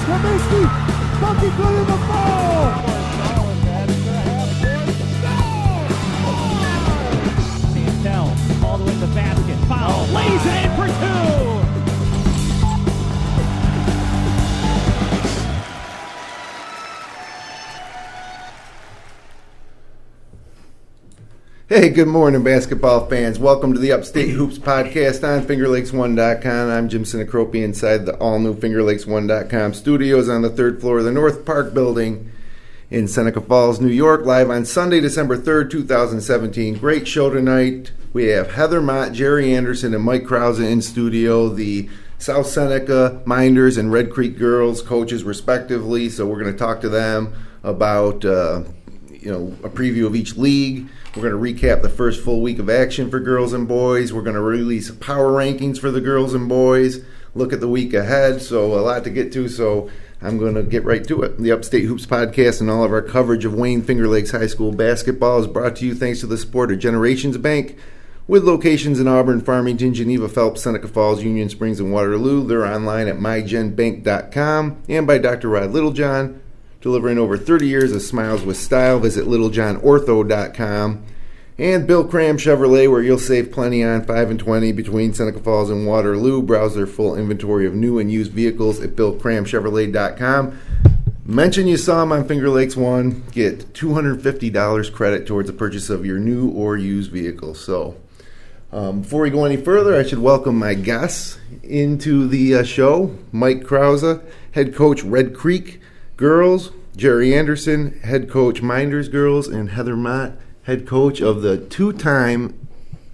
Kaminsky, Bucky good in the ball. Santel all the way to the basket. Foul. Lays it in for two. Hey, good morning, basketball fans. Welcome to the Upstate Hoops podcast on FingerLakes1.com. I'm Jim Seneca inside the all-new FingerLakes1.com studios on the third floor of the North Park building in Seneca Falls, New York, live on Sunday, December 3rd, 2017. Great show tonight. We have Heather Mott, Jerry Anderson, and Mike Krauza in studio, the South Seneca, Mynderse, and Red Creek girls coaches, respectively. So we're going to talk to them about a preview of each league. We're going to recap the first full week of action for girls and boys. We're going to release power rankings for the girls and boys, look at the week ahead. So a lot to get to, so I'm going to get right to it. The Upstate Hoops podcast and all of our coverage of Wayne Finger Lakes High School basketball is brought to you thanks to the support of Generations Bank, with locations in Auburn, Farmington, Geneva, Phelps, Seneca Falls, Union Springs, and Waterloo. They're online at mygenbank.com, and by Dr. Rod Littlejohn, delivering over 30 years of smiles with style. Visit littlejohnortho.com. And Bill Cram Chevrolet, where you'll save plenty on 5 and 20 between Seneca Falls and Waterloo. Browse their full inventory of new and used vehicles at billcramchevrolet.com. Mention you saw them on Finger Lakes 1. Get $250 credit towards the purchase of your new or used vehicle. So before we go any further, I should welcome my guests into the show. Mike Krauza, head coach Red Creek girls, Jerry Anderson, head coach Mynderse girls, and Heather Mott, head coach of the two-time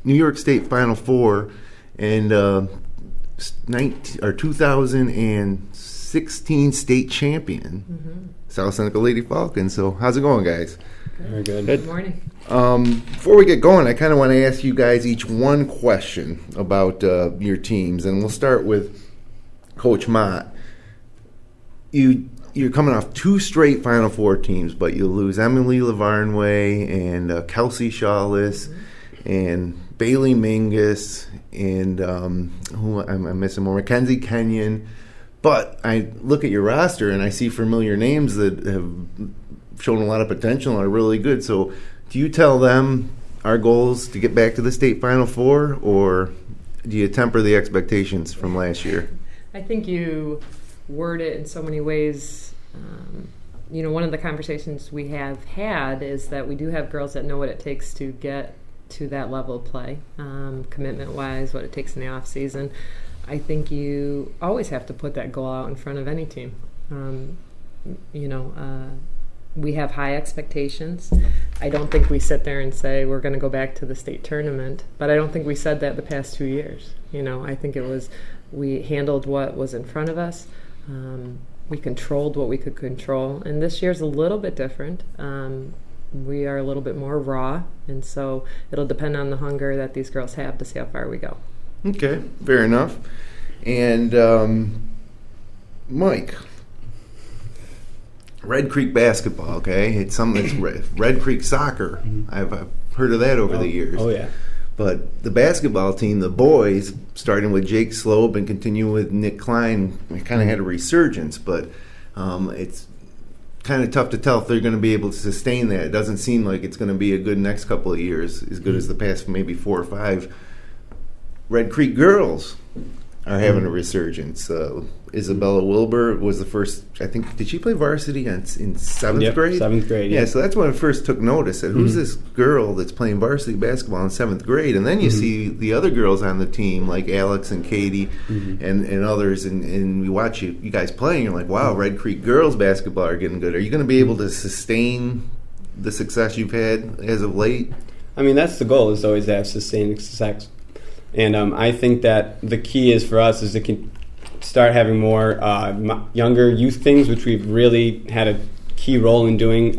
New York State Final Four and 2016 state champion, South Seneca Lady Falcons. So how's it going, guys? Very good. Good morning. Before we get going, I kind of want to ask you guys each one question about your teams, and we'll start with Coach Mott. You're coming off two straight Final Four teams, but you lose Emily Lavarnway and Kelsey Shawless and Bailey Mingus and who I'm missing more, Mackenzie Kenyon. But I look at your roster and I see familiar names that have shown a lot of potential and are really good. So do you tell them our goal is to get back to the state Final Four, or do you temper the expectations from last year? I think you word it in so many ways. One of the conversations we have had is that we do have girls that know what it takes to get to that level of play, commitment-wise, what it takes in the off-season. I think you always have to put that goal out in front of any team. We have high expectations. I don't think we sit there and say we're going to go back to the state tournament, but I don't think we said that the past 2 years. I think it was we handled what was in front of us. We controlled what we could control, and this year's a little bit different. We are a little bit more raw, and so it'll depend on the hunger that these girls have to see how far we go. Okay, fair enough. And Mike, Red Creek basketball, okay? It's something that's Red Creek soccer. I've heard of that over the years. Oh, yeah. But the basketball team, the boys, starting with Jake Slope and continuing with Nick Klein, kind of had a resurgence. But it's kind of tough to tell if they're going to be able to sustain that. It doesn't seem like it's going to be a good next couple of years, as good as the past maybe 4 or 5. Red Creek girls are having a resurgence. Isabella Wilbur was the first, I think, did she play varsity in 7th grade? 7th grade, yeah. So that's when I first took notice that who's this girl that's playing varsity basketball in 7th grade? And then you see the other girls on the team, like Alex and Katie and others, and we watch you guys play, and you're like, wow, Red Creek girls basketball are getting good. Are you going to be able to sustain the success you've had as of late? I mean, that's the goal, is always to have sustained success. And I think that the key is for us is to start having more younger youth things, which we've really had a key role in doing.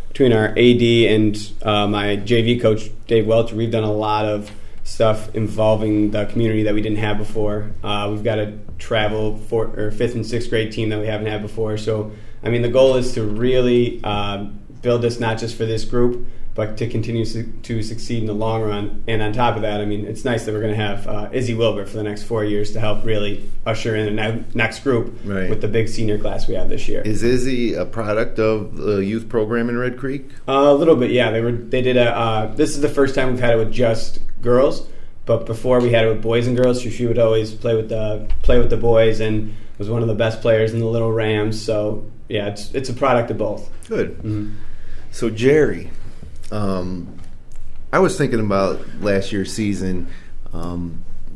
Between our AD and my JV coach, Dave Welch, we've done a lot of stuff involving the community that we didn't have before. We've got a travel 5th and 6th grade team that we haven't had before. So, I mean, the goal is to really build this not just for this group, but to continue to succeed in the long run. And on top of that, I mean, it's nice that we're going to have Izzy Wilbur for the next 4 years to help really usher in the next group with the big senior class we have this year. Is Izzy a product of the youth program in Red Creek? A little bit, yeah. They did this is the first time we've had it with just girls, but before we had it with boys and girls. So she would always play with the boys and was one of the best players in the Little Rams. So yeah, it's a product of both. Good. Mm-hmm. So Jerry. I was thinking about last year's season,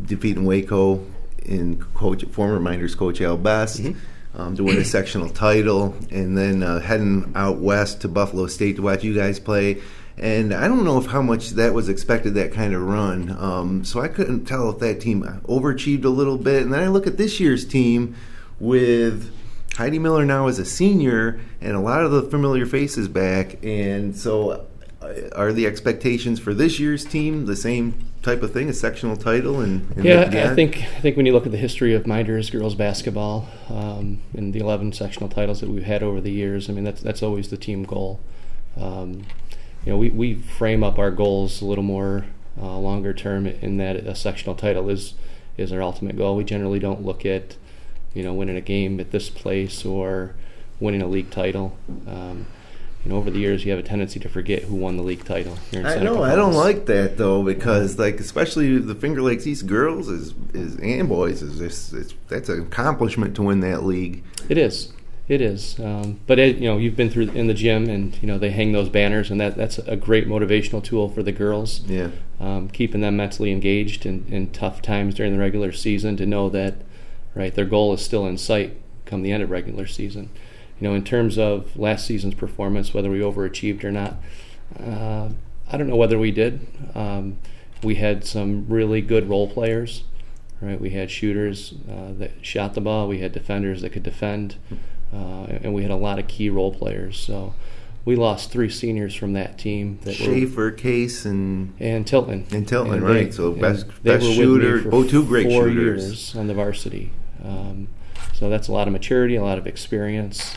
defeating Waco in former Mynderse coach Al Best, to win a sectional title, and then heading out west to Buffalo State to watch you guys play. And I don't know how much that was expected, that kind of run. So I couldn't tell if that team overachieved a little bit. And then I look at this year's team with Heidi Miller now as a senior and a lot of the familiar faces back. And so are the expectations for this year's team the same type of thing, a sectional title? I think when you look at the history of Mynderse girls basketball and the 11 sectional titles that we've had over the years, I mean that's always the team goal. We frame up our goals a little more longer term in that a sectional title is our ultimate goal. We generally don't look at winning a game at this place or winning a league title. Over the years, you have a tendency to forget who won the league title. Here in Seneca I don't like that though, because especially the Finger Lakes East girls and boys that's an accomplishment to win that league. It is, but you've been through in the gym, and they hang those banners, and that's a great motivational tool for the girls. Yeah, keeping them mentally engaged in tough times during the regular season to know that their goal is still in sight come the end of regular season. In terms of last season's performance, whether we overachieved or not, I don't know whether we did. We had some really good role players, We had shooters that shot the ball. We had defenders that could defend, and we had a lot of key role players. So we lost 3 seniors from that team. Schaefer, Case, and Tilton. Right. So best shooter, both 2 great 4 shooters. Years on the varsity. So that's a lot of maturity, a lot of experience.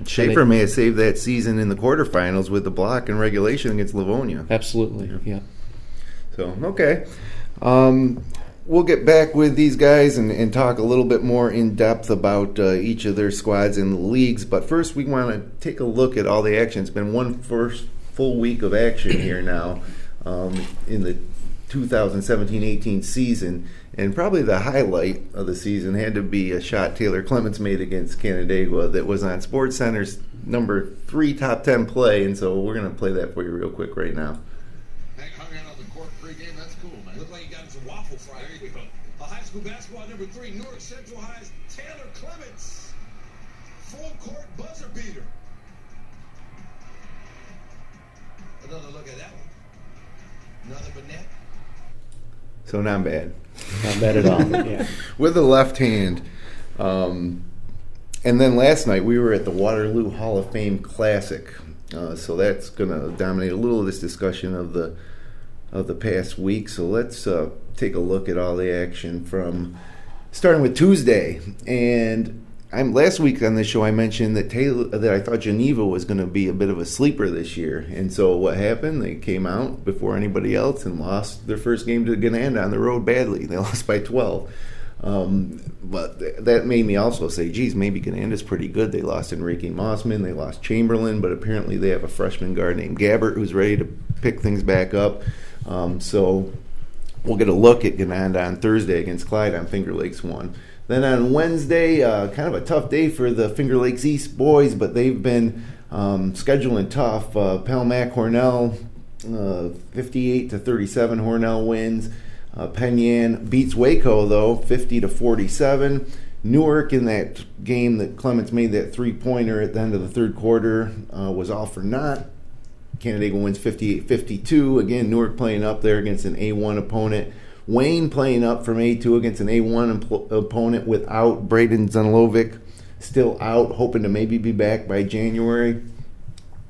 Schaefer may have saved that season in the quarterfinals with the block in regulation against Livonia. Absolutely, yeah. So, okay. We'll get back with these guys and talk a little bit more in depth about each of their squads in the leagues. But first, we want to take a look at all the action. It's been one first full week of action here now in the 2017-18 season. And probably the highlight of the season had to be a shot Taylor Clements made against Canandaigua that was on SportsCenter's number 3 top 10 play. And so we're going to play that for you real quick right now. Hung out on the court pregame. That's cool, man. Looked like you got some waffle fry. There you go. A high school basketball number 3, Newark Central High's Taylor Clements. Full court buzzer beater. Another look at that one. Nothing but net. So not bad. Not bad at all. Yeah. With the left hand. And then last night we were at the Waterloo Hall of Fame Classic. So that's going to dominate a little of this discussion of the past week. So let's take a look at all the action from starting with Tuesday. And last week on this show I mentioned that I thought Geneva was going to be a bit of a sleeper this year. And so what happened? They came out before anybody else and lost their first game to Gananda on the road badly. They lost by 12. But that made me also say, geez, maybe Gananda's pretty good. They lost Enrique Mossman. They lost Chamberlain. But apparently they have a freshman guard named Gabbert who's ready to pick things back up. So we'll get a look at Gananda on Thursday against Clyde on Finger Lakes 1. Then on Wednesday, kind of a tough day for the Finger Lakes East boys, but they've been scheduling tough. Pelmac Hornell, 58-37 Hornell wins. Penn Yan beats Waco, though, 50-47. Newark, in that game that Clements made that 3-pointer at the end of the third quarter, was all for naught. Canandaigua wins 58-52. Again, Newark playing up there against an A1 opponent. Wayne playing up from A2 against an A1 opponent without Braden Zunlovic, still out, hoping to maybe be back by January.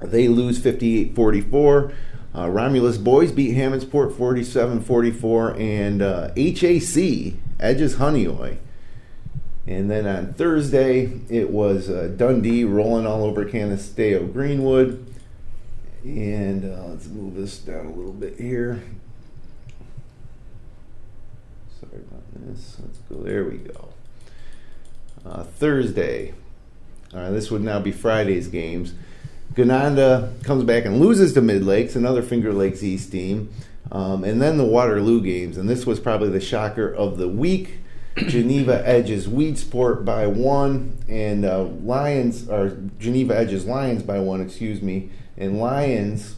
They lose 58-44. Romulus boys beat Hammondsport 47-44, and HAC edges Honeoye. And then on Thursday, it was Dundee rolling all over Canasteo Greenwood. And let's move this down a little bit here. Sorry about this. Let's go. There we go. Thursday. This would now be Friday's games. Gananda comes back and loses to Mid Lakes, another Finger Lakes East team. And then the Waterloo games. And this was probably the shocker of the week. Geneva edges Weedsport by 1, and Geneva edges Lions by 1, and Lions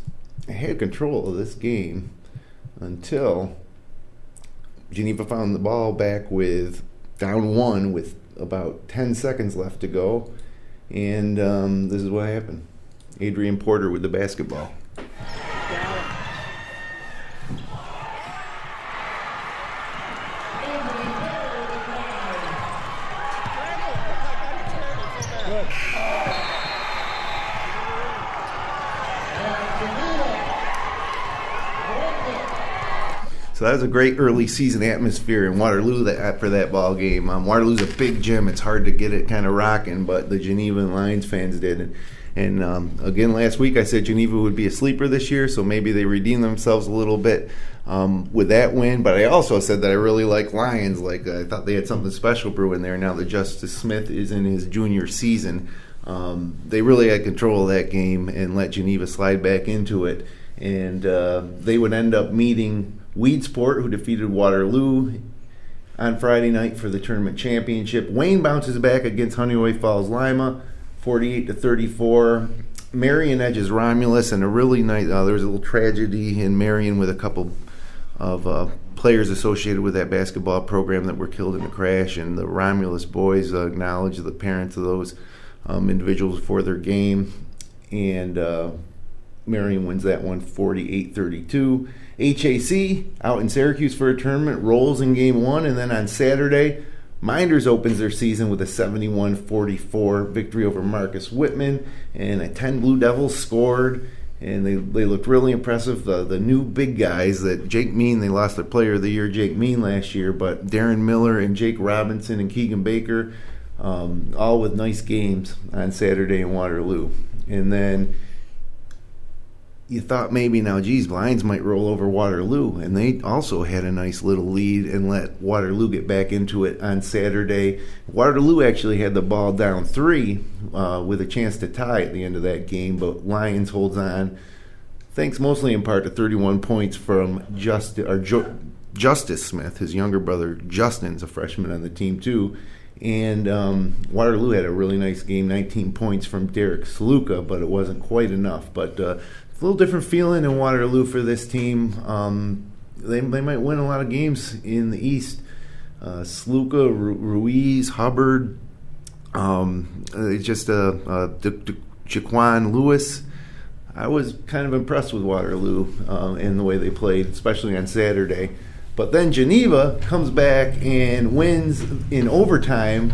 had control of this game until Geneva found the ball back with down 1 with about 10 seconds left to go, and this is what happened. Adrian Porter with the basketball. So that was a great early season atmosphere in Waterloo for that ball game. Waterloo's a big gym. It's hard to get it kind of rocking, but the Geneva and Lions fans did. And again, last week I said Geneva would be a sleeper this year, so maybe they redeem themselves a little bit with that win. But I also said that I really like Lions. I thought they had something special brewing there now that Justice Smith is in his junior season. They really had control of that game and let Geneva slide back into it. And they would end up meeting Weedsport, who defeated Waterloo on Friday night for the tournament championship. Wayne bounces back against Honeyway Falls Lima, 48-34. Marion edges Romulus, and a really nice. There was a little tragedy in Marion with a couple of players associated with that basketball program that were killed in a crash, and the Romulus boys acknowledged the parents of those individuals for their game, and Marion wins that one 48-32. HAC out in Syracuse for a tournament, rolls in game 1, and then on Saturday, Mynderse opens their season with a 71-44 victory over Marcus Whitman, and 10 Blue Devils scored, and they looked really impressive. The new big guys, that Jake Mean, they lost their player of the year, Jake Mean, last year, but Darren Miller and Jake Robinson and Keegan Baker, all with nice games on Saturday in Waterloo. And then you thought maybe now, geez, Lions might roll over Waterloo, and they also had a nice little lead and let Waterloo get back into it on Saturday. Waterloo actually had the ball down 3 with a chance to tie at the end of that game, but Lions holds on, thanks mostly in part to 31 points from Justice Smith. His younger brother Justin's a freshman on the team too. And Waterloo had a really nice game, 19 points from Derek Sluka, but it wasn't quite enough. But a little different feeling in Waterloo for this team. They might win a lot of games in the East. Sluka, Ruiz, Hubbard, Jaquan Lewis. I was kind of impressed with Waterloo and the way they played, especially on Saturday. But then Geneva comes back and wins in overtime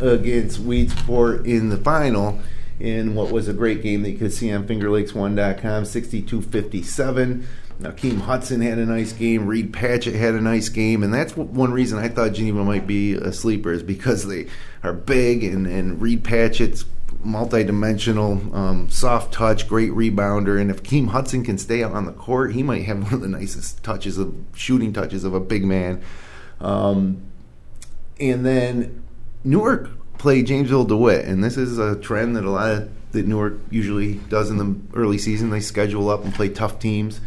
against Weedsport in the final in what was a great game that you could see on FingerLakes1.com, 62-57. Now, Keem Hudson had a nice game. Reed Patchett had a nice game. And that's one reason I thought Geneva might be a sleeper, is because they are big, and Reed Patchett's multi-dimensional, soft touch, great rebounder. And if Keem Hudson can stay out on the court, he might have one of the nicest shooting touches of a big man. And then Newark played Jamesville DeWitt, and this is a trend that Newark usually does in the early season. They schedule up and play tough teams,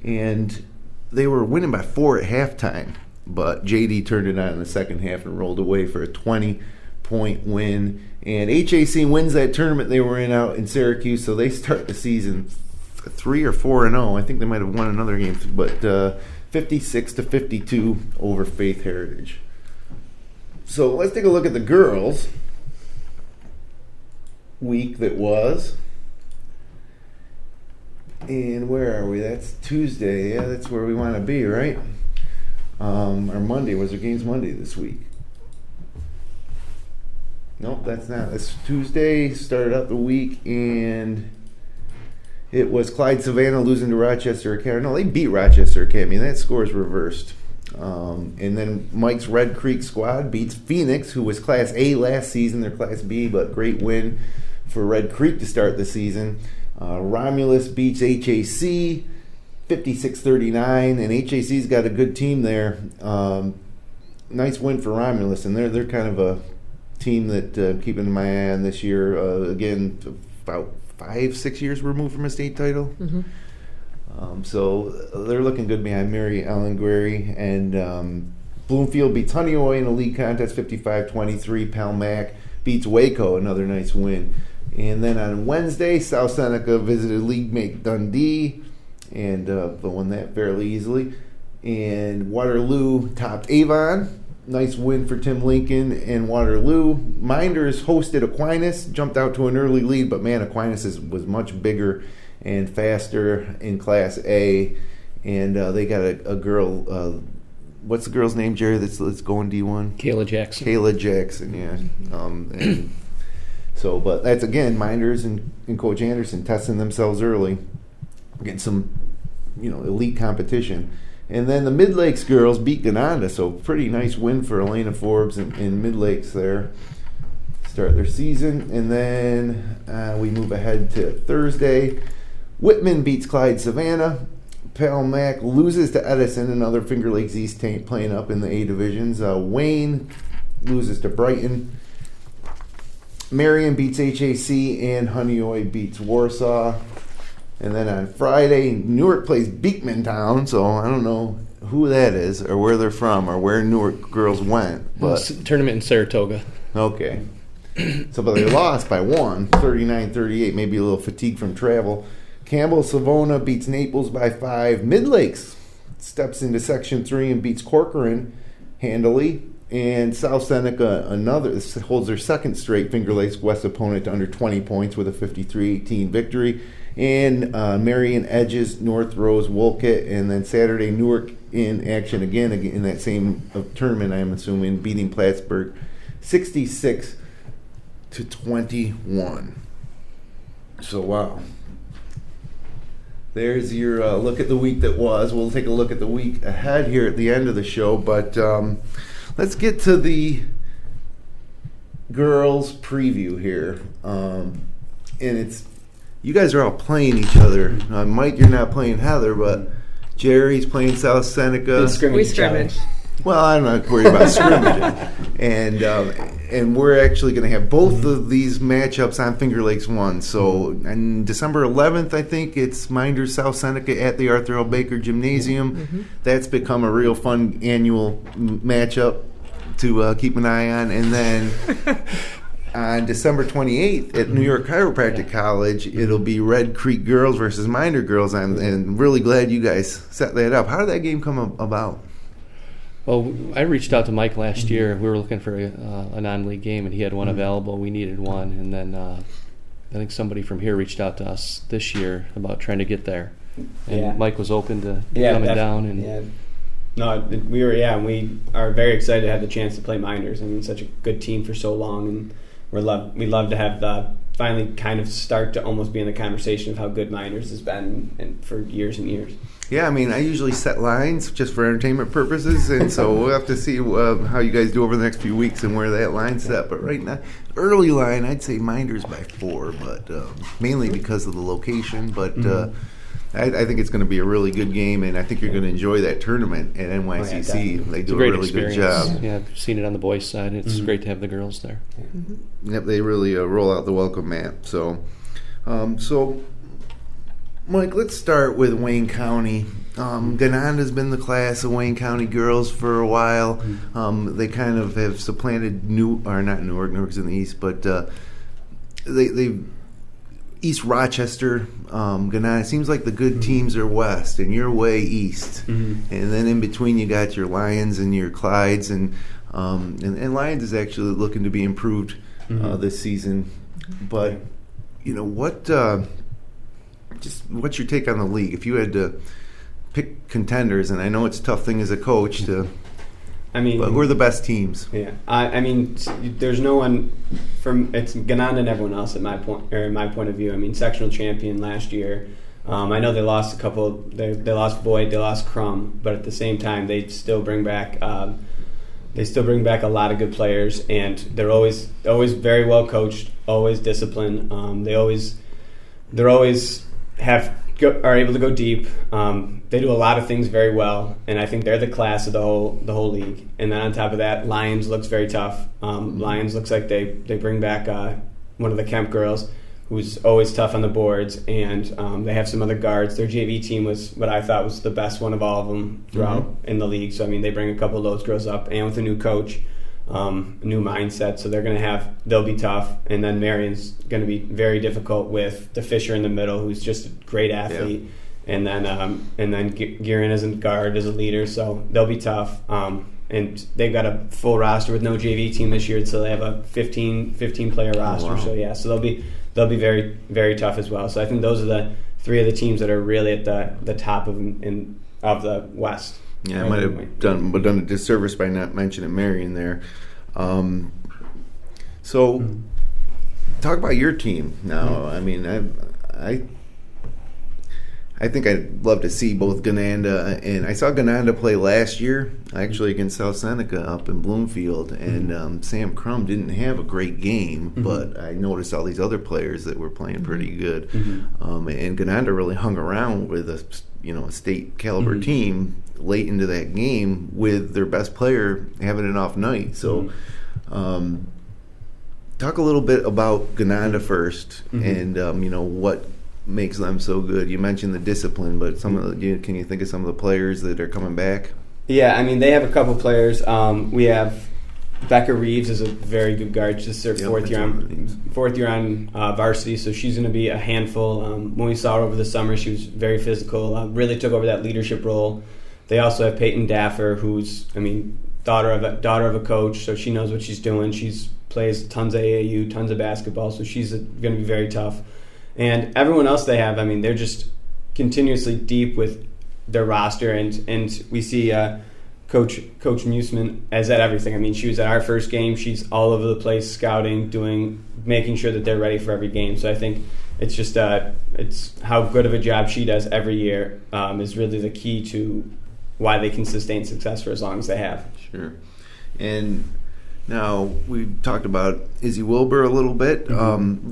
and they were winning by 4 at halftime, but JD turned it on in the second half and rolled away for a 20-point win. And HAC wins that tournament they were in out in Syracuse, so they start the season 3 or 4-0. I think they might have won another game, but 56-52 over Faith Heritage. So let's take a look at the girls' week that was. And where are we? That's Tuesday. Yeah, that's where we want to be, right? Or Monday. Was there games Monday this week? Nope, that's not. It's Tuesday. Started out the week, and it was Clyde Savannah losing to Rochester Academy. No, they beat Rochester Academy. That score is reversed. And then Mike's Red Creek squad beats Phoenix, who was Class A last season. They're Class B, but great win, for Red Creek to start the season. Romulus beats HAC 56-39, and HAC's got a good team there. Nice win for Romulus, and they're kind of a team that keeping my eye on this year. Again, about 5-6 years removed from a state title. So they're looking good behind Mary Ellen Guerry. And Bloomfield beats Honeoye in a league contest 55-23. Palmac beats Waco, another nice win. And then on Wednesday, South Seneca visited league mate Dundee and won that fairly easily. And Waterloo topped Avon. Nice win for Tim Lincoln and Waterloo. Mynderse hosted Aquinas, jumped out to an early lead, but man, Aquinas was much bigger and faster in Class A. And they got a girl, what's the girl's name, Jerry, that's going D1? Kayla Jackson. Kayla Jackson, yeah. And so, but that's, again, Mynderse and Coach Anderson testing themselves early, getting some, elite competition. And then the Mid-Lakes girls beat Gananda, so pretty nice win for Elena Forbes in Mid-Lakes there. Start their season. And then we move ahead to Thursday. Whitman beats Clyde Savannah. Palmac loses to Edison, another Finger Lakes East team playing up in the A divisions. Wayne loses to Brighton. Marion beats HAC, and Honeoye beats Warsaw. And then on Friday, Newark plays Beekmantown, so I don't know who that is or where they're from or where Newark girls went. But tournament in Saratoga. Okay. So, but they lost by 39-38, maybe a little fatigue from travel. Campbell Savona beats Naples by 5. Mid-Lakes steps into Section 3 and beats Corcoran handily. And South Seneca holds their second straight Finger Lakes West opponent to under 20 points with a 53-18 victory. And Marion edges North Rose Wolcott. And then Saturday, Newark in action again in that same tournament, I'm assuming, beating Plattsburgh 66-21. So, wow. There's your look at the week that was. We'll take a look at the week ahead here at the end of the show. But let's get to the girls' preview here. And it's you guys are all playing each other. Mike, you're not playing Heather, but Jerry's playing South Seneca. We scrimmage. Well, I'm not worried about scrimmaging. And we're actually going to have both of these matchups on Finger Lakes 1. So on December 11th, I think, it's Mynderse South Seneca at the Arthur L. Baker Gymnasium. That's become a real fun annual matchup to keep an eye on. And then on December 28th at New York Chiropractic College, it'll be Red Creek girls versus Mynderse girls. I'm really glad you guys set that up. How did that game come about? Well, I reached out to Mike last year. We were looking for a non-league game, and he had one available. We needed one, and then I think somebody from here reached out to us this year about trying to get there. And Mike was open to coming down. And we are very excited to have the chance to play Mynderse. I mean, such a good team for so long, and we love to have finally kind of start to almost be in the conversation of how good Mynderse has been for years and years. Yeah, I mean, I usually set lines just for entertainment purposes, and so we'll have to see how you guys do over the next few weeks and where that line's set. But right now, early line, I'd say Mynderse by 4, but mainly because of the location. But I think it's going to be a really good game, and I think you're going to enjoy that tournament at NYCC. They do a really good job. Yeah, I've seen it on the boys' side. It's great to have the girls there. Yep, they really roll out the welcome mat. So, Mike, let's start with Wayne County. Ganonda's been the class of Wayne County girls for a while. They kind of have supplanted Newark's in the east, but they East Rochester, Ganonda. It seems like the good teams are west, and you're way east. And then in between you got your Lions and your Clydes, and Lions is actually looking to be improved this season. But what? What's your take on the league? If you had to pick contenders, and I know it's a tough thing as a coach to. But who are the best teams? Yeah, I mean, there's no one it's Ganonda and everyone else in my point of view. I mean, sectional champion last year. I know they lost a couple. They lost Boyd, they lost Crum, but at the same time, they still bring back they still bring back a lot of good players, and they're always very well coached, always disciplined. They're always are able to go deep. They do a lot of things very well, and I think they're the class of the whole league. And then on top of that, Lions looks very tough. Lions looks like they bring back one of the Kemp girls, who's always tough on the boards, and they have some other guards. Their JV team was what I thought was the best one of all of them throughout in the league. So I mean, they bring a couple of those girls up, and with a new coach, a new mindset. So they'll be tough. And then Marion's going to be very difficult with the Fisher in the middle, who's just a great athlete. Yeah. And then Guerin as a guard, as a leader. So they'll be tough. And they've got a full roster with no JV team this year, so they have a 15 player roster. Wow. So yeah, so they'll be very, very tough as well. So I think those are the three of the teams that are really at the top of the West. Yeah, I might have done a disservice by not mentioning Marion there. So, talk about your team now. I mean, I think I'd love to see both Gananda, and I saw Gananda play last year, actually against South Seneca up in Bloomfield, and Sam Crum didn't have a great game, but I noticed all these other players that were playing pretty good, and Gananda really hung around with a state caliber team late into that game with their best player having an off night. So, talk a little bit about Gananda first, and what makes them so good. You mentioned the discipline, but can you think of some of the players that are coming back? Yeah, I mean, they have a couple players. We have Becca Reeves is a very good guard. She's her fourth year on varsity, so she's going to be a handful. When we saw her over the summer, she was very physical, really took over that leadership role. They also have Peyton Daffer, who's, daughter of a coach, so she knows what she's doing. She's plays tons of AAU, tons of basketball, so she's going to be very tough. And everyone else they have, they're just continuously deep with their roster, and we see Coach Musman as at everything. She was at our first game. She's all over the place, scouting, making sure that they're ready for every game. So I think it's just it's how good of a job she does every year is really the key to why they can sustain success for as long as they have. Sure. And now, we talked about Izzy Wilbur a little bit.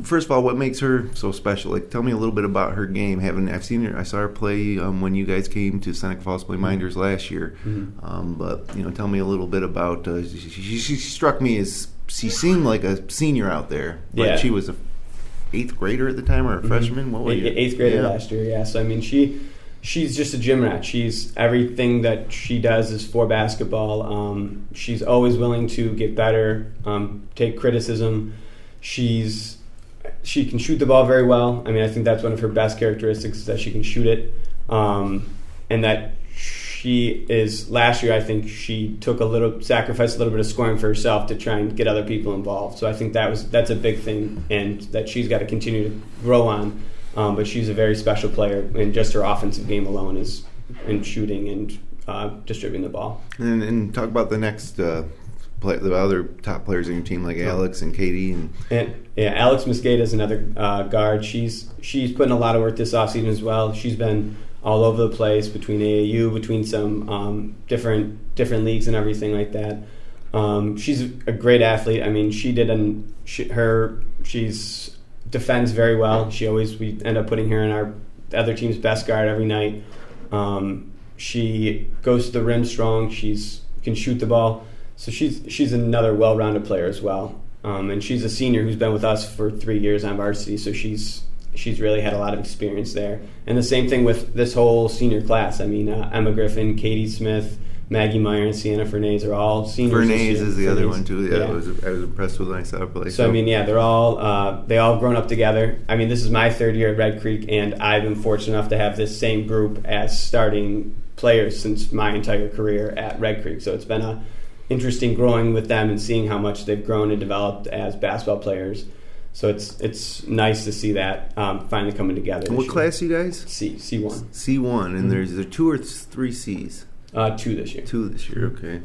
First of all, what makes her so special? Tell me a little bit about her game. I saw her play when you guys came to Seneca Falls play Mynderse last year. But tell me a little bit about. She struck me as she seemed like a senior out there, but she was a 8th grader at the time or a freshman. What was you? 8th grader last year. Yeah. So she's just a gym rat. She's everything that she does is for basketball. She's always willing to get better, take criticism. She can shoot the ball very well. I think that's one of her best characteristics is that she can shoot it, and that she is. Last year, I think she sacrificed a little bit of scoring for herself to try and get other people involved. So I think that's a big thing, and that she's got to continue to grow on. But she's a very special player, and just her offensive game alone is in shooting and distributing the ball. And talk about the next the other top players in your team, like Alex and Katie. And Alex Mosqueda is another guard. She's putting a lot of work this offseason as well. She's been all over the place between AAU, between some different leagues and everything like that. She's a great athlete. She's defends very well. We end up putting her in our other team's best guard every night. She goes to the rim strong. Can shoot the ball. So she's another well-rounded player as well. And she's a senior who's been with us for 3 years on varsity. So she's really had a lot of experience there. And the same thing with this whole senior class. Emma Griffin, Katie Smith, Maggie Meyer, and Sienna Fernandez are all seniors. Fernandez is the other one too. Yeah. I was impressed with when I saw her play. So they're all they all grown up together. This is my 3rd year at Red Creek, and I've been fortunate enough to have this same group as starting players since my entire career at Red Creek. So it's been interesting growing with them and seeing how much they've grown and developed as basketball players. So it's nice to see that finally coming together. What class are you guys? C1. C1, and there's 2 or 3 Cs. 2 this year. 2 this year, okay.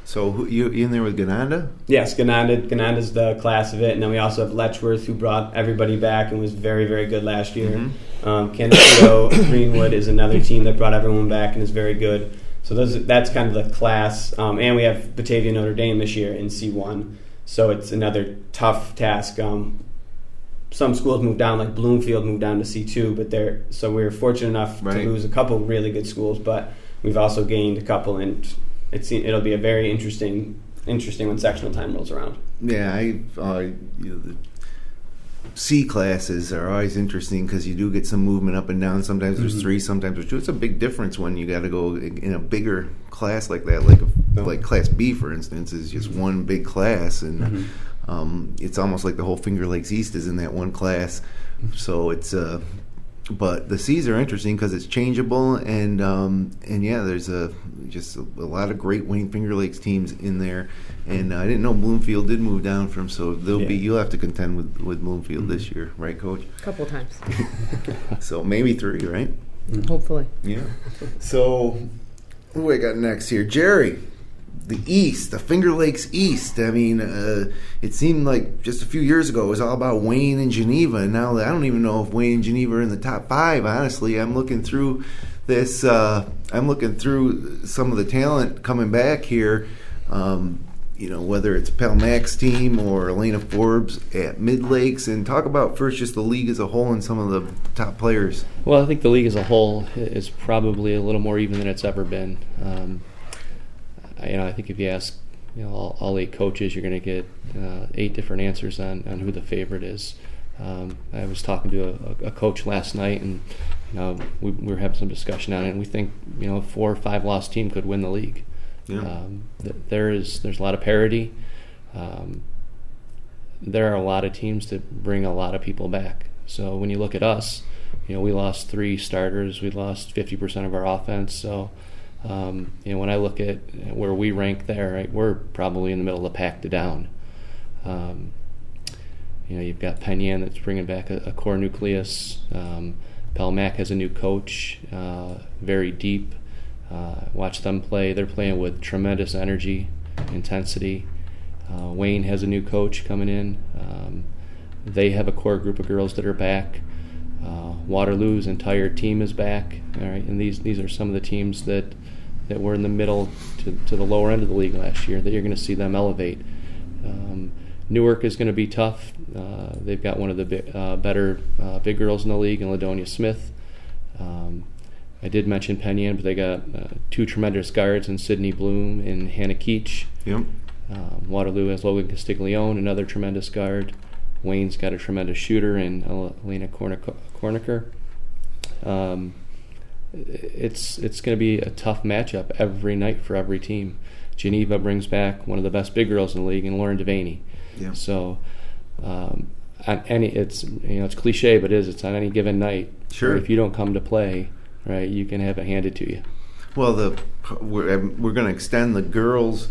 So you in there with Gananda? Yes, Gananda's the class of it, and then we also have Letchworth, who brought everybody back and was very, very good last year. Candido Greenwood is another team that brought everyone back and is very good. So that's kind of the class. And we have Batavia Notre Dame this year in C1. So it's another tough task. Some schools moved down, like Bloomfield moved down to C2, but so we were fortunate enough to lose a couple really good schools, but we've also gained a couple, and it'll be a very interesting when sectional time rolls around. Yeah, the C classes are always interesting because you do get some movement up and down. Sometimes there's 3, sometimes there's 2. It's a big difference when you got to go in a bigger class like that, like Class B, for instance, is just one big class, and it's almost like the whole Finger Lakes East is in that one class. So it's but the C's are interesting because it's changeable, and yeah, there's just a lot of great Wayne Finger Lakes teams in there. And I didn't know Bloomfield did move down from, so you'll have to contend with Bloomfield this year, right, Coach? A couple times. So maybe 3, right? Hopefully. Yeah. So who I got next here? Jerry, the East, the Finger Lakes East. I mean, it seemed like just a few years ago it was all about Wayne and Geneva, and now I don't even know if Wayne and Geneva are in the top 5, honestly. I'm looking through this. I'm looking through some of the talent coming back here. Whether it's Pell Mac's team or Elena Forbes at Mid Lakes, and talk about first just the league as a whole and some of the top players. Well, I think the league as a whole is probably a little more even than it's ever been. I think if you ask all 8 coaches, you're going to get 8 different answers on who the favorite is. I was talking to a coach last night, and we were having some discussion on it, and we think a 4 or 5 loss team could win the league. Yeah. There's a lot of parity. There are a lot of teams that bring a lot of people back. So when you look at us, we lost 3 starters. We lost 50% of our offense. So when I look at where we rank there, right, we're probably in the middle of the pack to down. You've got Penn Yan that's bringing back a core nucleus. Pell Mac has a new coach, very deep. Watch them play. They're playing with tremendous energy, intensity. Wayne has a new coach coming in. They have a core group of girls that are back. Waterloo's entire team is back. All right, and these are some of the teams that were in the middle to the lower end of the league last year that you're going to see them elevate. Newark is going to be tough. They've got one of the better big girls in the league in Ladonia Smith. I did mention Penn Yan, but they got 2 tremendous guards in Sydney Bloom and Hannah Keach. Yep. Waterloo has Logan Castiglione, another tremendous guard. Wayne's got a tremendous shooter in Elena Korniker. It's going to be a tough matchup every night for every team. Geneva brings back one of the best big girls in the league, and Lauren Devaney. Yeah. So, it's cliche, but it's on any given night. Sure. If you don't come to play, right, you can have it handed to you. Well, we're going to extend the girls'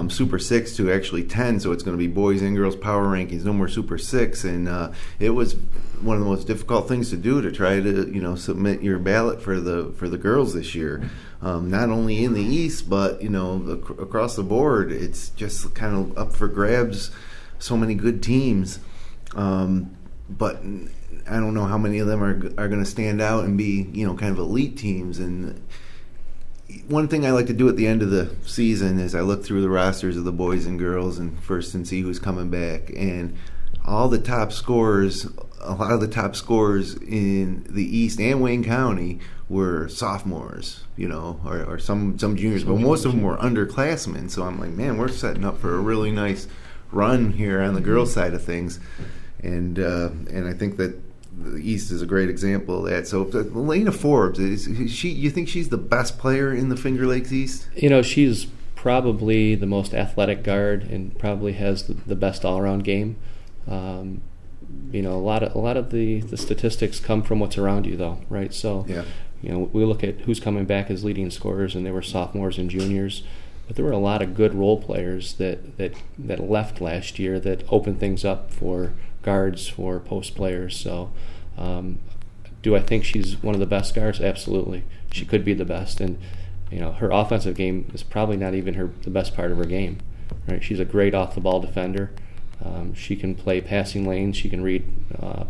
Super 6 to actually 10, so it's going to be boys and girls power rankings, no more Super 6, and it was one of the most difficult things to do to try to submit your ballot for the girls this year, not only in the East but across the board. It's just kind of up for grabs. So many good teams, but I don't know how many of them are going to stand out and be kind of elite teams. And one thing I like to do at the end of the season is I look through the rosters of the boys and girls and see who's coming back. And all the top scorers, a lot of the top scorers in the East and Wayne County were sophomores, or some juniors, but most of them were underclassmen. So I'm like, man, we're setting up for a really nice run here on the girls' side of things. And I think that the East is a great example of that. So Elena Forbes, you think she's the best player in the Finger Lakes East? She's probably the most athletic guard and probably has the best all-around game. A lot of the statistics come from what's around you, though, right? So yeah. We look at who's coming back as leading scorers, and they were sophomores and juniors. But there were a lot of good role players that left last year that opened things up for guards, for post players. So do I think she's one of the best guards? Absolutely. She could be the best. And her offensive game is probably not even the best part of her game. Right? She's a great off-the-ball defender. She can play passing lanes. She can read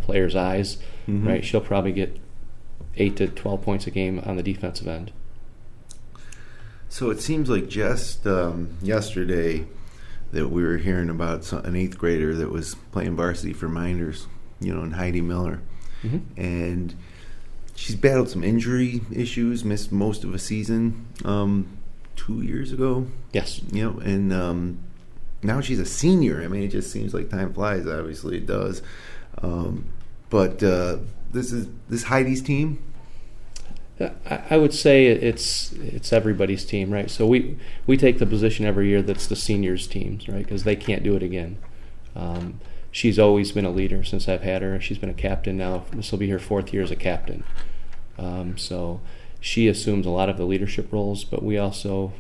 players' eyes. Mm-hmm. Right? She'll probably get 8 to 12 points a game on the defensive end. So it seems like just yesterday that we were hearing about an 8th grader that was playing varsity for Mynderse, and Heidi Miller. Mm-hmm. And she's battled some injury issues, missed most of a season 2 years ago. Yes. And now she's a senior. I mean, it just seems like time flies. Obviously, it does. But this is Heidi's team. I would say it's everybody's team, right? So we take the position every year that's the seniors' teams, right? Because they can't do it again. She's always been a leader since I've had her. She's been a captain now. This will be her 4th year as a captain. So she assumes a lot of the leadership roles, but we also,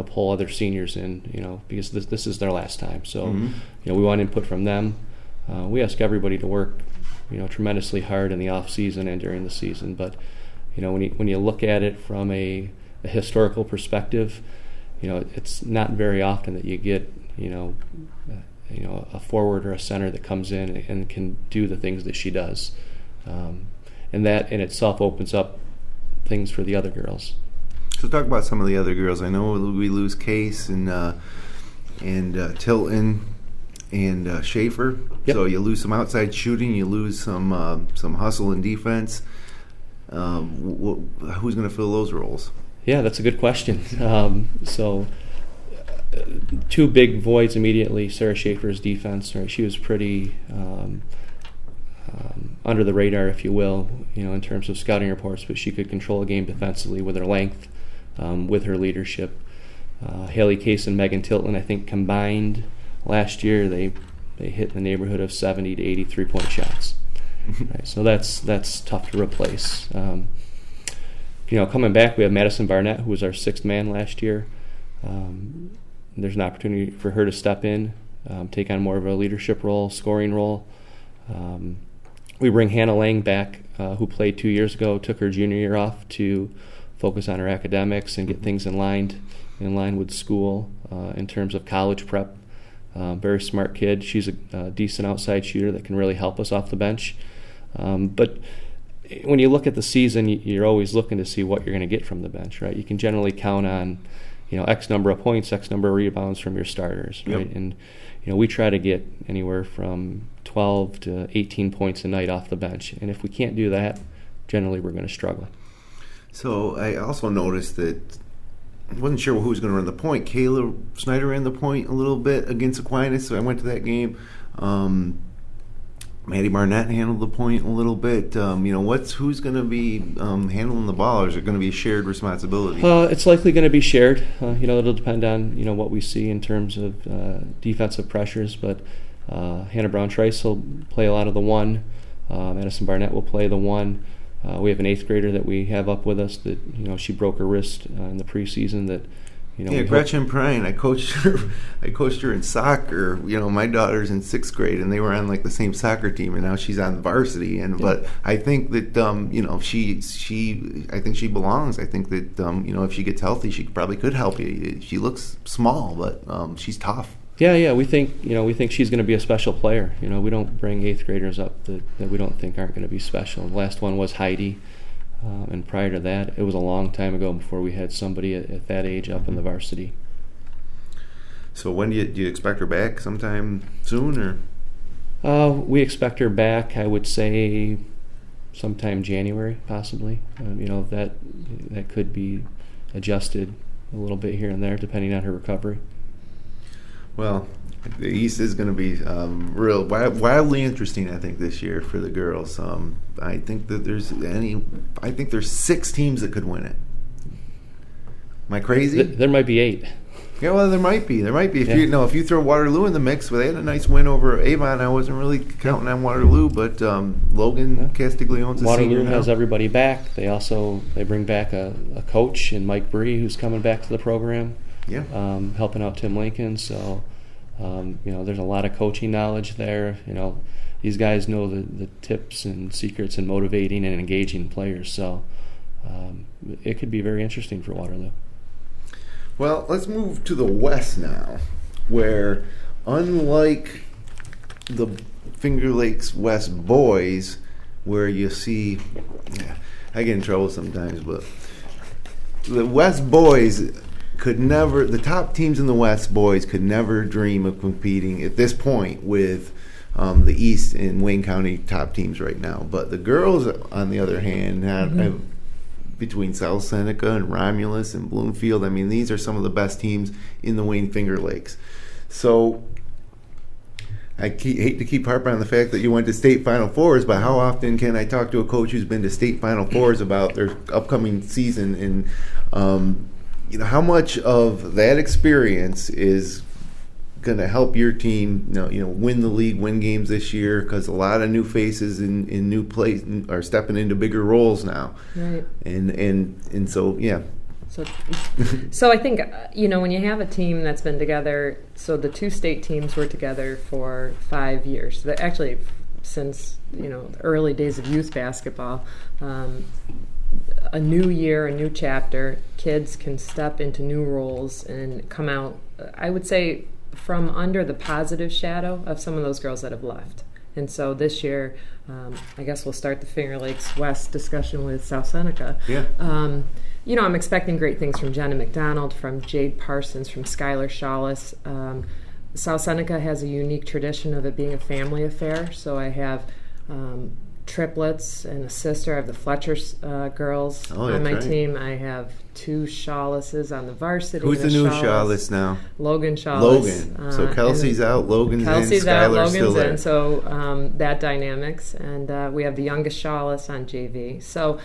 pull other seniors in, because this is their last time. So, Mm-hmm. We want input from them. We ask everybody to work, tremendously hard in the off season and during the season. But, when you look at it from a historical perspective, it's not very often that you get, a forward or a center that comes in and can do the things that she does. And that in itself opens up things for the other girls. So talk about some of the other girls. I know we lose Case and Tilton and Schaefer. Yep. So you lose some outside shooting. You lose some hustle and defense. Who's going to fill those roles? Yeah, that's a good question. Two big voids immediately. Sarah Schaefer's defense, right? She was pretty under the radar, if you will, in terms of scouting reports, but she could control a game defensively with her length, with her leadership. Haley Case and Megan Tilton, I think combined last year, they hit in the neighborhood of 70 to 80 3-point shots. Right, so that's tough to replace. Coming back, we have Madison Barnett, who was our 6th man last year. There's an opportunity for her to step in, take on more of a leadership role, scoring role. We bring Hannah Lang back, who played 2 years ago, took her junior year off to focus on her academics and get things in line with school in terms of college prep. Very smart kid. She's a decent outside shooter that can really help us off the bench. But when you look at the season, you're always looking to see what you're going to get from the bench, right? You can generally count on, X number of points, X number of rebounds from your starters, right? Yep. And, we try to get anywhere from 12 to 18 points a night off the bench. And if we can't do that, generally we're going to struggle. So I also noticed that I wasn't sure who was going to run the point. Kayla Snyder ran the point a little bit against Aquinas, so I went to that game. Maddie Barnett handled the point a little bit. Who's going to be handling the ball, or is it going to be a shared responsibility? It's likely going to be shared. It'll depend on what we see in terms of defensive pressures. But Hannah Brown-Trice will play a lot of the 1. Madison Barnett will play the 1. We have an 8th grader that we have up with us that she broke her wrist in the preseason. That Gretchen Prine. I coached her in soccer. My daughter's in 6th grade, and they were on like the same soccer team, and now she's on varsity. But I think that I think she belongs. I think that if she gets healthy, she probably could help you. She looks small, but she's tough. Yeah. We think she's going to be a special player. We don't bring 8th graders up that we don't think aren't going to be special. The last one was Heidi. And prior to that, it was a long time ago before we had somebody at that age up in the varsity. So when do you expect her back? Sometime soon, or? We expect her back, I would say, sometime January, possibly. That could be adjusted a little bit here and there, depending on her recovery. Well, the East is going to be wildly interesting, I think, this year for the girls. I think that there's 6 teams that could win it. Am I crazy? There might be 8. Yeah, well, there might be. If you throw Waterloo in the mix, well, they had a nice win over Avon. I wasn't really counting on Waterloo, but Logan Castiglione's a senior Waterloo now. has everybody back. They bring back a coach in Mike Bree, who's coming back to the program. Yeah. Helping out Tim Lincoln. So, there's a lot of coaching knowledge there. These guys know the tips and secrets in motivating and engaging players. So, it could be very interesting for Waterloo. Well, let's move to the West now, where unlike the Finger Lakes West boys, where you see, I get in trouble sometimes, but the West boys the top teams in the West, boys, could never dream of competing at this point with the East and Wayne County top teams right now. But the girls, on the other hand, have between South Seneca and Romulus and Bloomfield, I mean, these are some of the best teams in the Wayne Finger Lakes. So I hate to keep harping on the fact that you went to state Final Fours, but how often can I talk to a coach who's been to state Final Fours about their upcoming season, and how much of that experience is going to help your team, win the league, win games this year, because a lot of new faces in new plays are stepping into bigger roles now. Right. And so, yeah. So I think, when you have a team that's been together, so the two state teams were together for 5 years. Actually, since, the early days of youth basketball, a new year, a new chapter, kids can step into new roles and come out, I would say, from under the positive shadow of some of those girls that have left. And so this year, I guess we'll start the Finger Lakes West discussion with South Seneca. Yeah. I'm expecting great things from Jenna McDonald, from Jade Parsons, from Skylar Shawless. South Seneca has a unique tradition of it being a family affair. So I have triplets and a sister. I have the Fletcher girls on my team. I have 2 Shawlesses on the varsity. Who's the new Shawless now? Logan Shawless. Logan. So Kelsey's out, Logan's in, Kelsey's out, Skylar's still Logan's there. in. So that dynamics. And we have the youngest Shawless on JV. So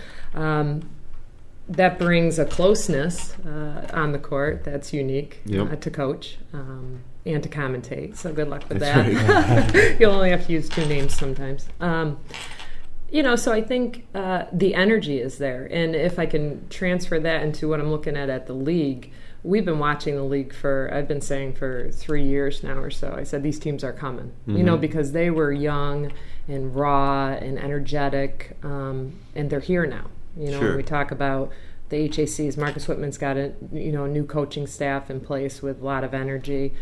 that brings a closeness on the court that's unique to coach. And to commentate, so good luck with that. Right. You'll only have to use 2 names sometimes. So I think the energy is there. And if I can transfer that into what I'm looking at the league, we've been watching the league I've been saying for 3 years now or so. I said these teams are coming, because they were young and raw and energetic, and they're here now. When we talk about the HACs, Marcus Whitman's got a new coaching staff in place with a lot of energy.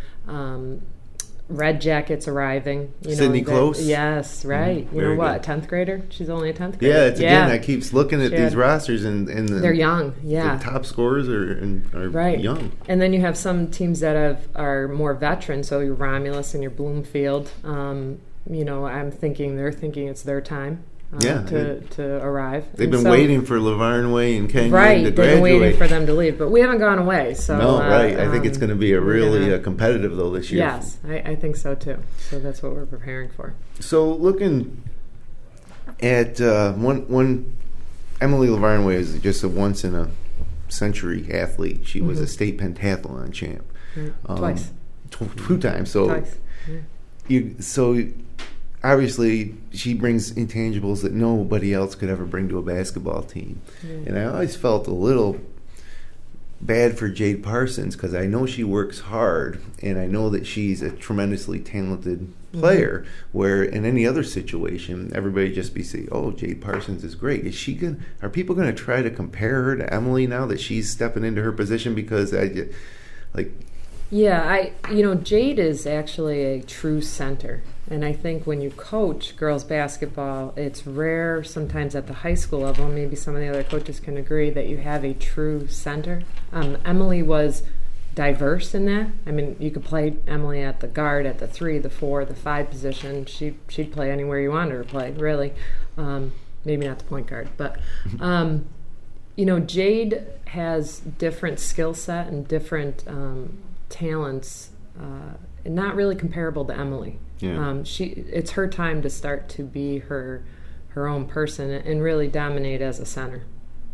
Red Jackets arriving. Sydney Close? Yes, right. You know what, a 10th grader? She's only a 10th grader. Yeah, again, I keep looking at these rosters, and they're young, the top scorers are right. young. And then you have some teams that are more veteran, so your Romulus and your Bloomfield. I'm thinking they're thinking it's their time. To arrive. They've been waiting for Lavarnway and Kenyon to graduate. They've been waiting for them to leave, but we haven't gone away. So I think it's going to be a really competitive though this year. Yes, I think so too. So that's what we're preparing for. So looking at one, Emily Lavarnway is just a once in a century athlete. She was a state pentathlon champ, twice, 2 times. So twice. Obviously, she brings intangibles that nobody else could ever bring to a basketball team. And I always felt a little bad for Jade Parsons because I know she works hard, and I know that she's a tremendously talented player, where in any other situation, everybody just be saying, oh, Jade Parsons is great. Are people going to try to compare her to Emily now that she's stepping into her position? Because Jade is actually a true center. And I think when you coach girls basketball, it's rare sometimes at the high school level, maybe some of the other coaches can agree, that you have a true center. Emily was diverse in that. I mean, you could play Emily at the guard, at the 3, the 4, the 5 position. She'd play anywhere you wanted her to play, really. Maybe not the point guard. But, Jade has different skill set and different talents, not really comparable to Emily. Yeah. It's her time to start to be her own person and really dominate as a center.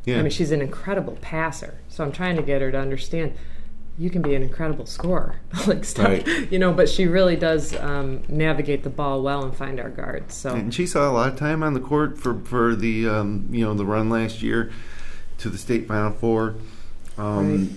Yeah. I mean, she's an incredible passer, so I'm trying to get her to understand you can be an incredible scorer, but she really does navigate the ball well and find our guards. So, and she saw a lot of time on the court for the the run last year to the state Final Four. Right.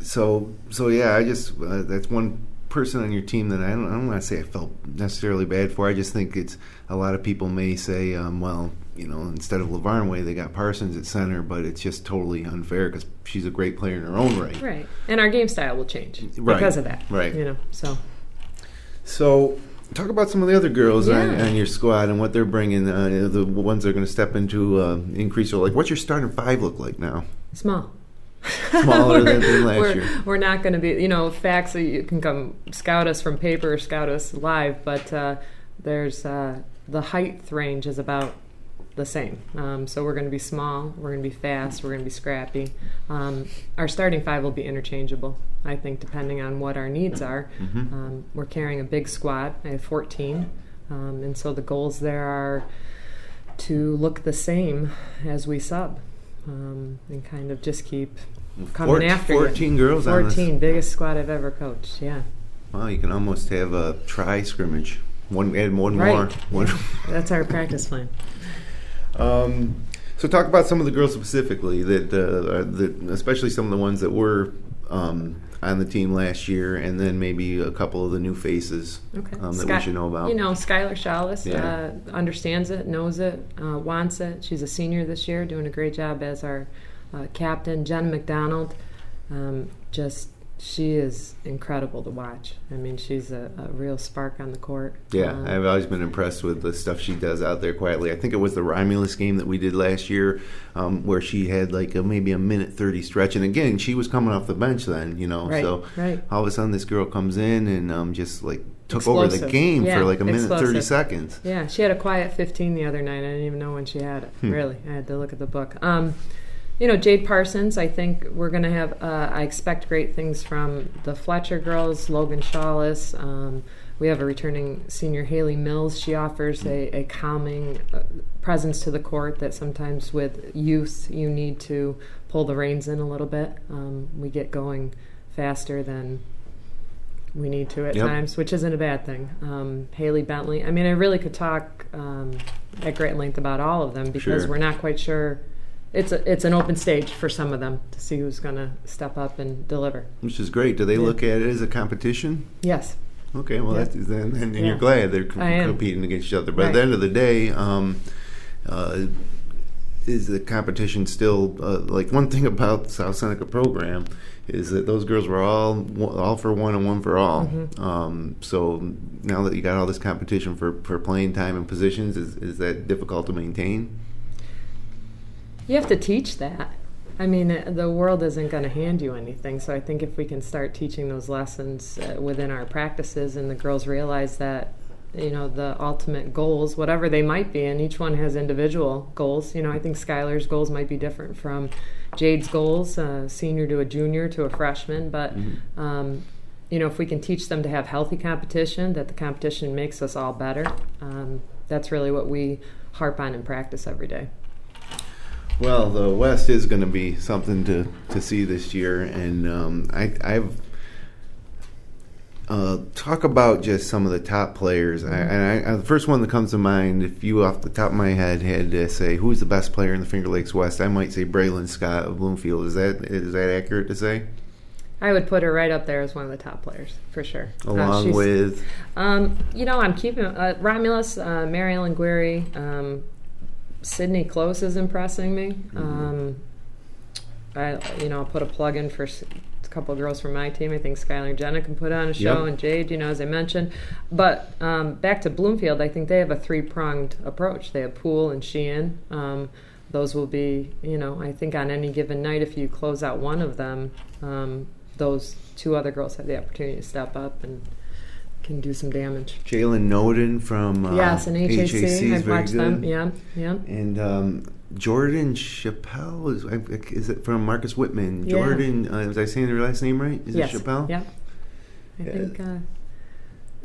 So I just that's one person on your team that I don't want to say I felt necessarily bad for. I just think it's a lot of people may say, instead of Lavarnway, they got Parsons at center, but it's just totally unfair because she's a great player in her own right. Right, and our game style will change because of that. Right. So talk about some of the other girls on your squad and what they're bringing. The ones that are going to step into increase. What's your starting 5 look like now? Small. Smaller than last year. We're not going to be, facts, you can come scout us from paper or scout us live, but there's the height range is about the same. So we're going to be small, we're going to be fast, we're going to be scrappy. Our starting five will be interchangeable, I think, depending on what our needs are. We're carrying a big squad. I have 14. And so the goals there are to look the same as we sub, and kind of just keep coming after 14 girls 14, on this. biggest squad I've ever coached, yeah. Wow, you can almost have a try scrimmage. Add one Right. more. That's our practice plan. So talk about some of the girls specifically, that especially some of the ones that were on the team last year, and then maybe a couple of the new faces that we should know about. Skylar Chalice understands it, knows it, wants it. She's a senior this year, doing a great job as our captain. Jen McDonald, she is incredible to watch. I mean, she's a real spark on the court. Yeah, I've always been impressed with the stuff she does out there quietly. I think it was the Romulus game that we did last year, where she had maybe a minute 30 stretch. And again, she was coming off the bench then, Right, so right. all of a sudden this girl comes in and just took Explosive. over the game for a minute explosive. 30 seconds. Yeah, she had a quiet 15 the other night. I didn't even know when she had it. Really, I had to look at the book. Jade Parsons, I think we're going to have, I expect great things from the Fletcher girls, Logan Chalice. We have a returning senior, Haley Mills. She offers a calming presence to the court that sometimes with youth you need to pull the reins in a little bit. We get going faster than we need to at times, which isn't a bad thing. Haley Bentley. I mean, I really could talk at great length about all of them because we're not quite sure. It's an open stage for some of them to see who's going to step up and deliver. Which is great. Do they look at it as a competition? Yes. Okay, well, then you're glad they're competing against each other. But at the end of the day, is the competition still one thing about the South Seneca program is that those girls were all for one and one for all. So now that you got all this competition for playing time and positions, is that difficult to maintain? You have to teach that. I mean, the world isn't going to hand you anything. So I think if we can start teaching those lessons within our practices, and the girls realize that, the ultimate goals, whatever they might be, and each one has individual goals. I think Skylar's goals might be different from Jade's goals, senior to a junior to a freshman. But, if we can teach them to have healthy competition, that the competition makes us all better, that's really what we harp on in practice every day. Well, the West is going to be something to see this year, and I've talk about just some of the top players. I the first one that comes to mind, if you off the top of my head had to say who's the best player in the Finger Lakes West, I might say Braylon Scott of Bloomfield. Is that accurate to say? I would put her right up there as one of the top players, for sure. Along with? I'm keeping Romulus, Mary Ellen Guerry, Sydney Close is impressing me. I'll put a plug in for a couple of girls from my team. I think Skylar and Jenna can put on a show, and Jade, as I mentioned. But back to Bloomfield, I think they have a three-pronged approach. They have Poole and Sheehan. Those will be, I think on any given night, if you close out one of them, those two other girls have the opportunity to step up and can do some damage. Jalen Noden from and HAC. I've watched them. Yeah. And Jordan Chappelle is it from Marcus Whitman? Yeah. Jordan, was I saying their last name right? Is yes. it Chappelle? Yeah. I think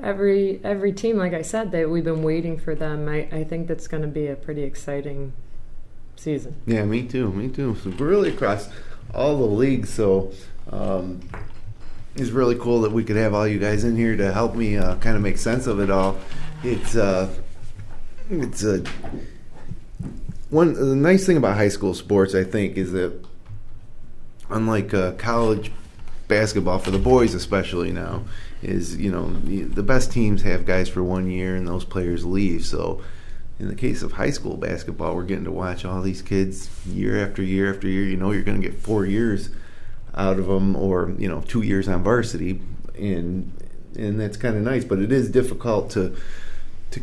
every team, like I said, we've been waiting for them. I think that's going to be a pretty exciting season. Yeah, me too. So we're really across all the leagues. So. It's really cool that we could have all you guys in here to help me kind of make sense of it all. The nice thing about high school sports, I think, is that unlike college basketball, for the boys especially now, is the best teams have guys for 1 year and those players leave. So in the case of high school basketball, we're getting to watch all these kids year after year after year. You're going to get 4 years out of them, or 2 years on varsity, and that's kind of nice. But it is difficult to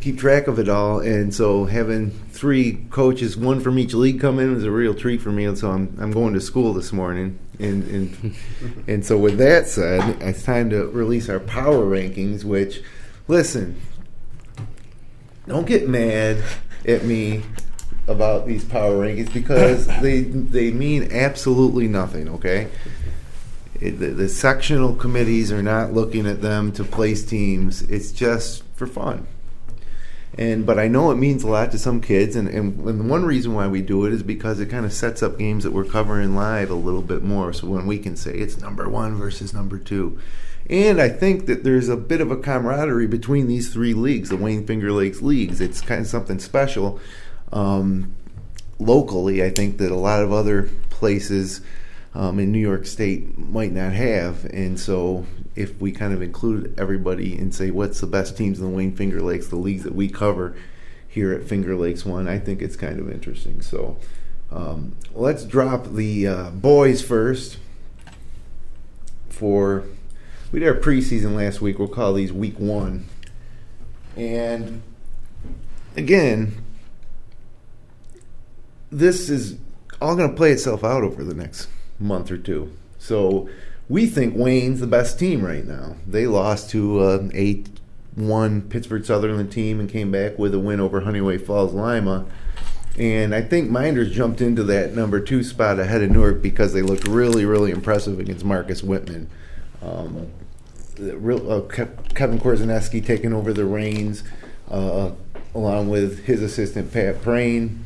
keep track of it all, and so having 3 coaches, one from each league, come in is a real treat for me. And so I'm going to school this morning, And so with that said, it's time to release our power rankings, which, listen, don't get mad at me about these power rankings because they mean absolutely nothing, okay? The sectional committees are not looking at them to place teams. It's just for fun. But I know it means a lot to some kids, and one reason why we do it is because it kind of sets up games that we're covering live a little bit more. So when we can say it's number 1 versus number 2. And I think that there's a bit of a camaraderie between these 3 leagues, the Wayne Finger Lakes leagues. It's kind of something special. Locally, I think that a lot of other places in New York State might not have. And so if we kind of include everybody and say what's the best teams in the Wayne Finger Lakes, the leagues that we cover here at Finger Lakes 1, I think it's kind of interesting. So let's drop the boys first. We did our preseason last week. We'll call these week 1. And again, this is all going to play itself out over the next month or two. So we think Wayne's the best team right now. They lost to 8-1 Pittsburgh Sutherland team and came back with a win over Honeyway Falls Lima. And I think Mynderse jumped into that number 2 spot ahead of Newark because they looked really, really impressive against Marcus Whitman. Kevin Korzaneski taking over the reins along with his assistant Pat Prain.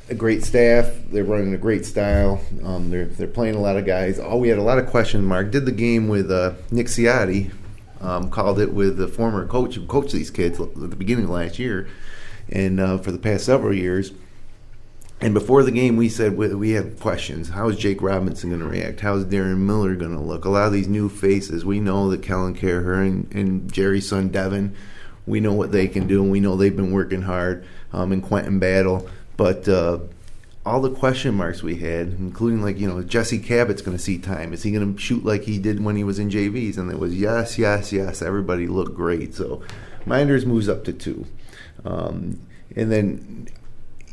A great staff. They're running a great style. They're playing a lot of guys. We had a lot of question mark. Did the game with Nick Ciotti. Called it with the former coach who coached these kids at the beginning of last year and for the past several years. And before the game, we said we had questions. How is Jake Robinson going to react? How is Darren Miller going to look? A lot of these new faces. We know that Kellen Carher and Jerry's son Devin, we know what they can do, and we know they've been working hard, and Quentin Battle. But all the question marks we had, including Jesse Cabot's going to see time. Is he going to shoot like he did when he was in JVs? And it was yes, yes, yes. Everybody looked great. So Mynderse moves up to 2. And then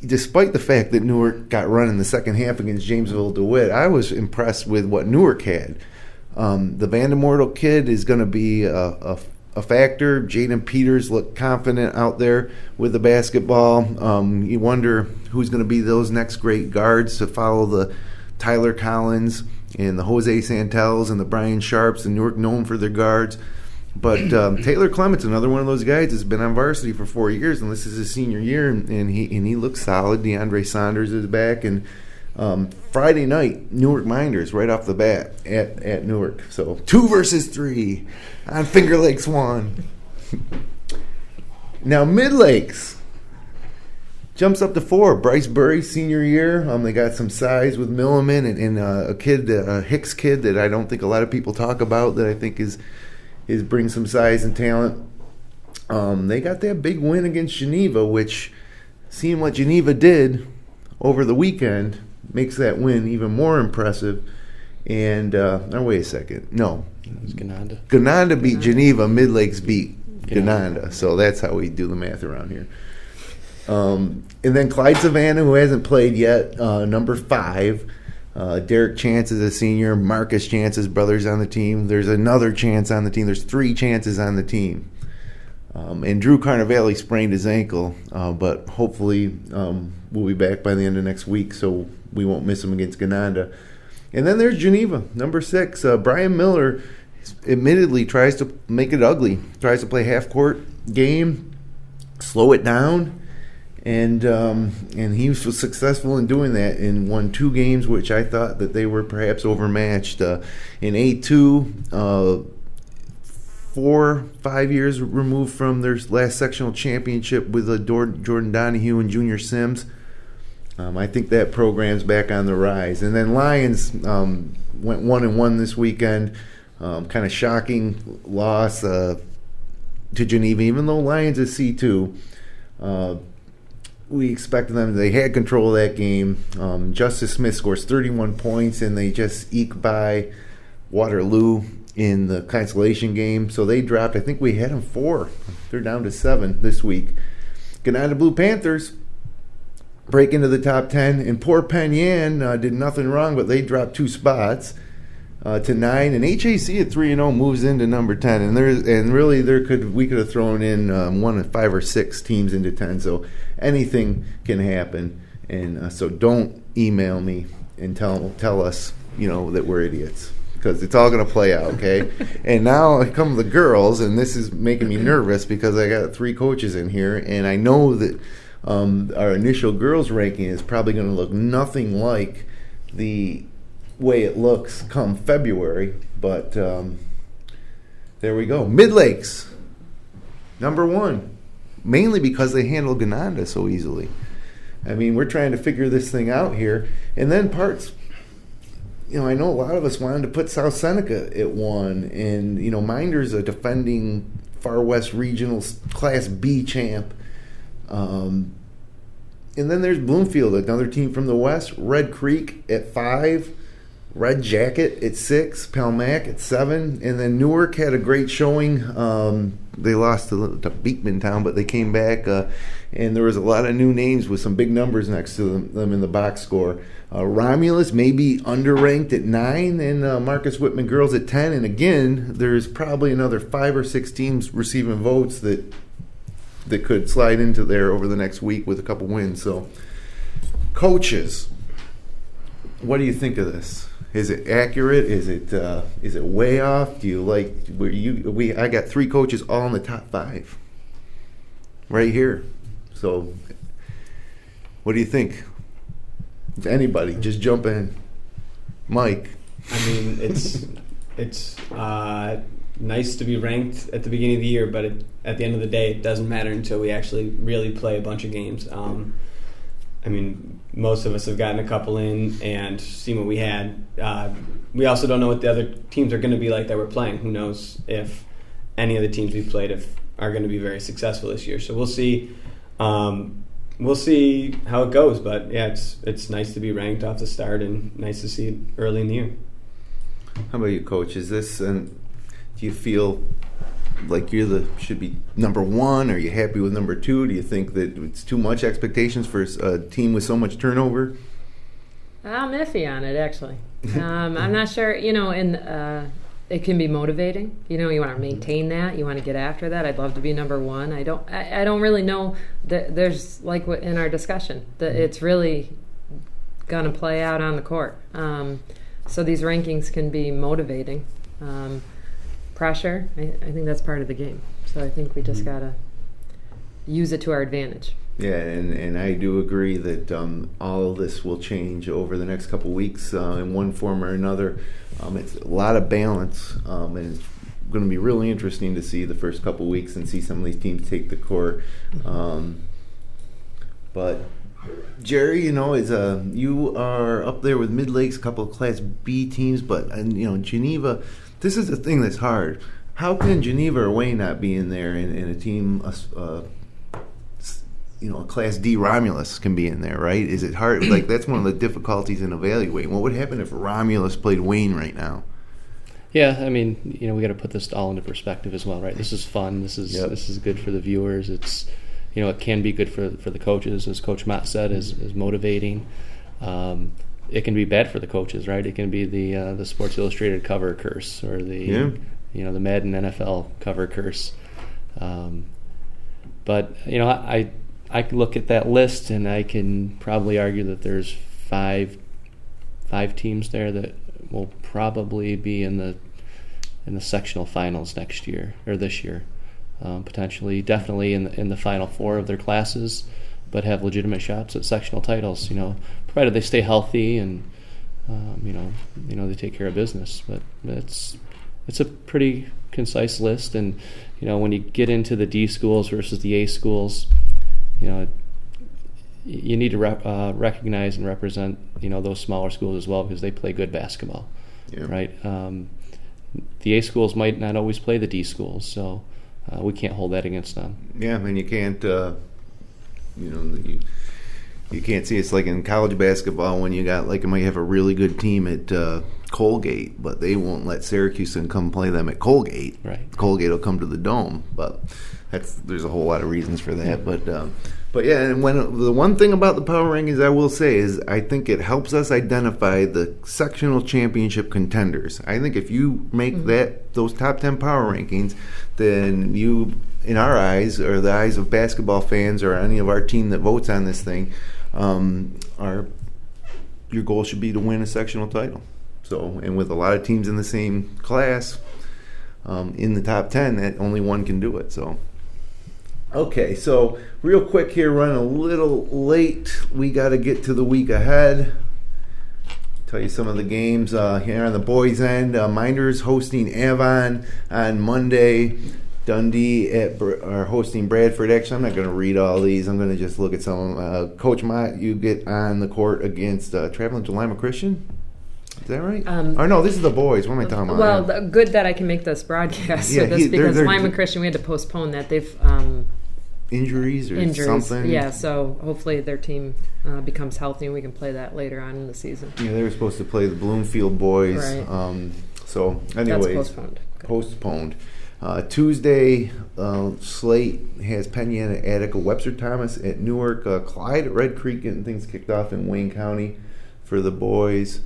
despite the fact that Newark got run in the second half against Jamesville DeWitt, I was impressed with what Newark had. The Vandemortel kid is going to be a factor. Jaden Peters looked confident out there with the basketball. You wonder who's going to be those next great guards to follow the Tyler Collins and the Jose Santels and the Brian Sharps, and Newark known for their guards. But Taylor Clement's another one of those guys that's been on varsity for 4 years, and this is his senior year, and he looks solid. DeAndre Saunders is back, and Friday night, Newark Mynderse right off the bat at Newark. So 2 versus 3 on Finger Lakes 1. Now Mid Lakes jumps up to 4. Bryce Burry, senior year. They got some size with Milliman and a kid, a Hicks kid that I don't think a lot of people talk about that I think is brings some size and talent. They got that big win against Geneva, which seeing what Geneva did over the weekend makes that win even more impressive. And wait a second. No. It was Gananda. Gananda beat Geneva. Mid Lakes beat Gananda. So that's how we do the math around here. And then Clyde Savannah, who hasn't played yet, number 5. Derek Chance is a senior. Marcus Chance's brother's on the team. There's another Chance on the team. There's 3 Chances on the team. And Drew Carnevale sprained his ankle, but hopefully we'll be back by the end of next week, so we won't miss him against Gananda. And then there's Geneva, number 6. Brian Miller admittedly tries to make it ugly, tries to play half-court game, slow it down, and he was successful in doing that and won 2 games, which I thought that they were perhaps overmatched. In A2, 4-5 years removed from their last sectional championship with Jordan Donahue and Junior Sims. I think that program's back on the rise. And then Lions went 1-1 this weekend. Kind of shocking loss to Geneva, even though Lions is C2. We expected them. They had control of that game. Justice Smith scores 31 points, and they just eke by Waterloo in the consolation game. So they dropped. I think we had them 4. They're down to 7 this week. Gananda Blue Panthers break into the top 10. And poor Penn Yan did nothing wrong, but they dropped 2 spots to 9. And HAC at 3-0 moves into number 10. And really we could have thrown in 1 of 5 or 6 teams into 10. So anything can happen. And so don't email me and tell us, that we're idiots, because it's all going to play out, okay? And now come the girls, and this is making me nervous because I got 3 coaches in here, and I know that our initial girls ranking is probably going to look nothing like the way it looks come February, but there we go. Mid-Lakes, number 1, mainly because they handle Gananda so easily. I mean, we're trying to figure this thing out here. And then parts, I know a lot of us wanted to put South Seneca at 1. And, Mynderse a defending Far West Regional Class B champ. And then there's Bloomfield, another team from the West. Red Creek at 5. Red Jacket at 6. Palmac at 7. And then Newark had a great showing. They lost to Beekman Town, but they came back. And there was a lot of new names with some big numbers next to them in the box score. Romulus may be underranked at 9, and Marcus Whitman girls at 10. And again, there's probably another 5 or 6 teams receiving votes that could slide into there over the next week with a couple wins. So, coaches, what do you think of this? Is it accurate? Is it way off? Do you like I got 3 coaches all in the top 5 right here. So, what do you think? If anybody, just jump in. Mike. I mean, it's nice to be ranked at the beginning of the year, but at the end of the day, it doesn't matter until we actually really play a bunch of games. I mean, most of us have gotten a couple in and seen what we had. We also don't know what the other teams are going to be like that we're playing. Who knows if any of the teams we've played are going to be very successful this year. So we'll see. We'll see how it goes. But yeah, it's nice to be ranked off the start and nice to see it early in the year. How about you, Coach? Is this do you feel like should be number 1? Are you happy with number 2? Do you think that it's too much expectations for a team with so much turnover? I'm iffy on it, actually. I'm not sure. It can be motivating. You want to maintain that. You want to get after that. I'd love to be number 1. I don't really know that there's, like in our discussion, that it's really going to play out on the court. So these rankings can be motivating. Pressure, I think that's part of the game. So I think we just got to use it to our advantage. Yeah, and I do agree that all of this will change over the next couple weeks in one form or another. It's a lot of balance, and it's going to be really interesting to see the first couple weeks and see some of these teams take the court. But Jerry, you are up there with Mid-Lakes, a couple of Class B teams, but Geneva. This is the thing that's hard. How can Geneva or Wayne not be in there, and a team, a Class D Romulus can be in there, right? Is it hard? Like, that's one of the difficulties in evaluating. What would happen if Romulus played Wayne right now? Yeah, I mean, we got to put this all into perspective as well, right? This is fun. This is good for the viewers. It's, it can be good for the coaches, as Coach Mott said, is motivating. It can be bad for the coaches, right? It can be the Sports Illustrated cover curse, or the the Madden NFL cover curse. But I look at that list and I can probably argue that there's five teams there that will probably be in the sectional finals next year or this year, potentially, definitely in the Final Four of their classes, but have legitimate shots at sectional titles. Provided they stay healthy and they take care of business. But it's a pretty concise list, and when you get into the D schools versus the A schools, you need to recognize and represent those smaller schools as well, because they play good basketball, right? The A schools might not always play the D schools, so we can't hold that against them. Yeah, and you can't you can't see, it's like in college basketball when you might have a really good team at Colgate, but they won't let Syracuse come play them at Colgate. Right. Colgate will come to the Dome, but there's a whole lot of reasons for that, but yeah, and the one thing about the power rankings I will say is I think it helps us identify the sectional championship contenders. I think if you make those top 10 power rankings, then you, in our eyes, or the eyes of basketball fans or any of our team that votes on this thing, your goal should be to win a sectional title. So, and with a lot of teams in the same class, in the top 10, that only one can do it. So, okay, so real quick here, running a little late. We got to get to the week ahead. Tell you some of the games here on the boys' end. Mynderse hosting Avon on Monday. Dundee are hosting Bradford. Actually, I'm not going to read all these. I'm going to just look at some of them. Coach Mott, you get on the court against Traveling to Lima Christian. Is that right? Or no, this is the boys. What am I talking about? Well, good that I can make this broadcast because Lima Christian, we had to postpone that. They've injuries or something. Yeah, so hopefully their team becomes healthy and we can play that later on in the season. Yeah, they were supposed to play the Bloomfield boys. Right. So, anyways, that's postponed. Tuesday, Slate has Penn Attica, Webster Thomas at Newark, Clyde at Red Creek, getting things kicked off in Wayne County for the boys.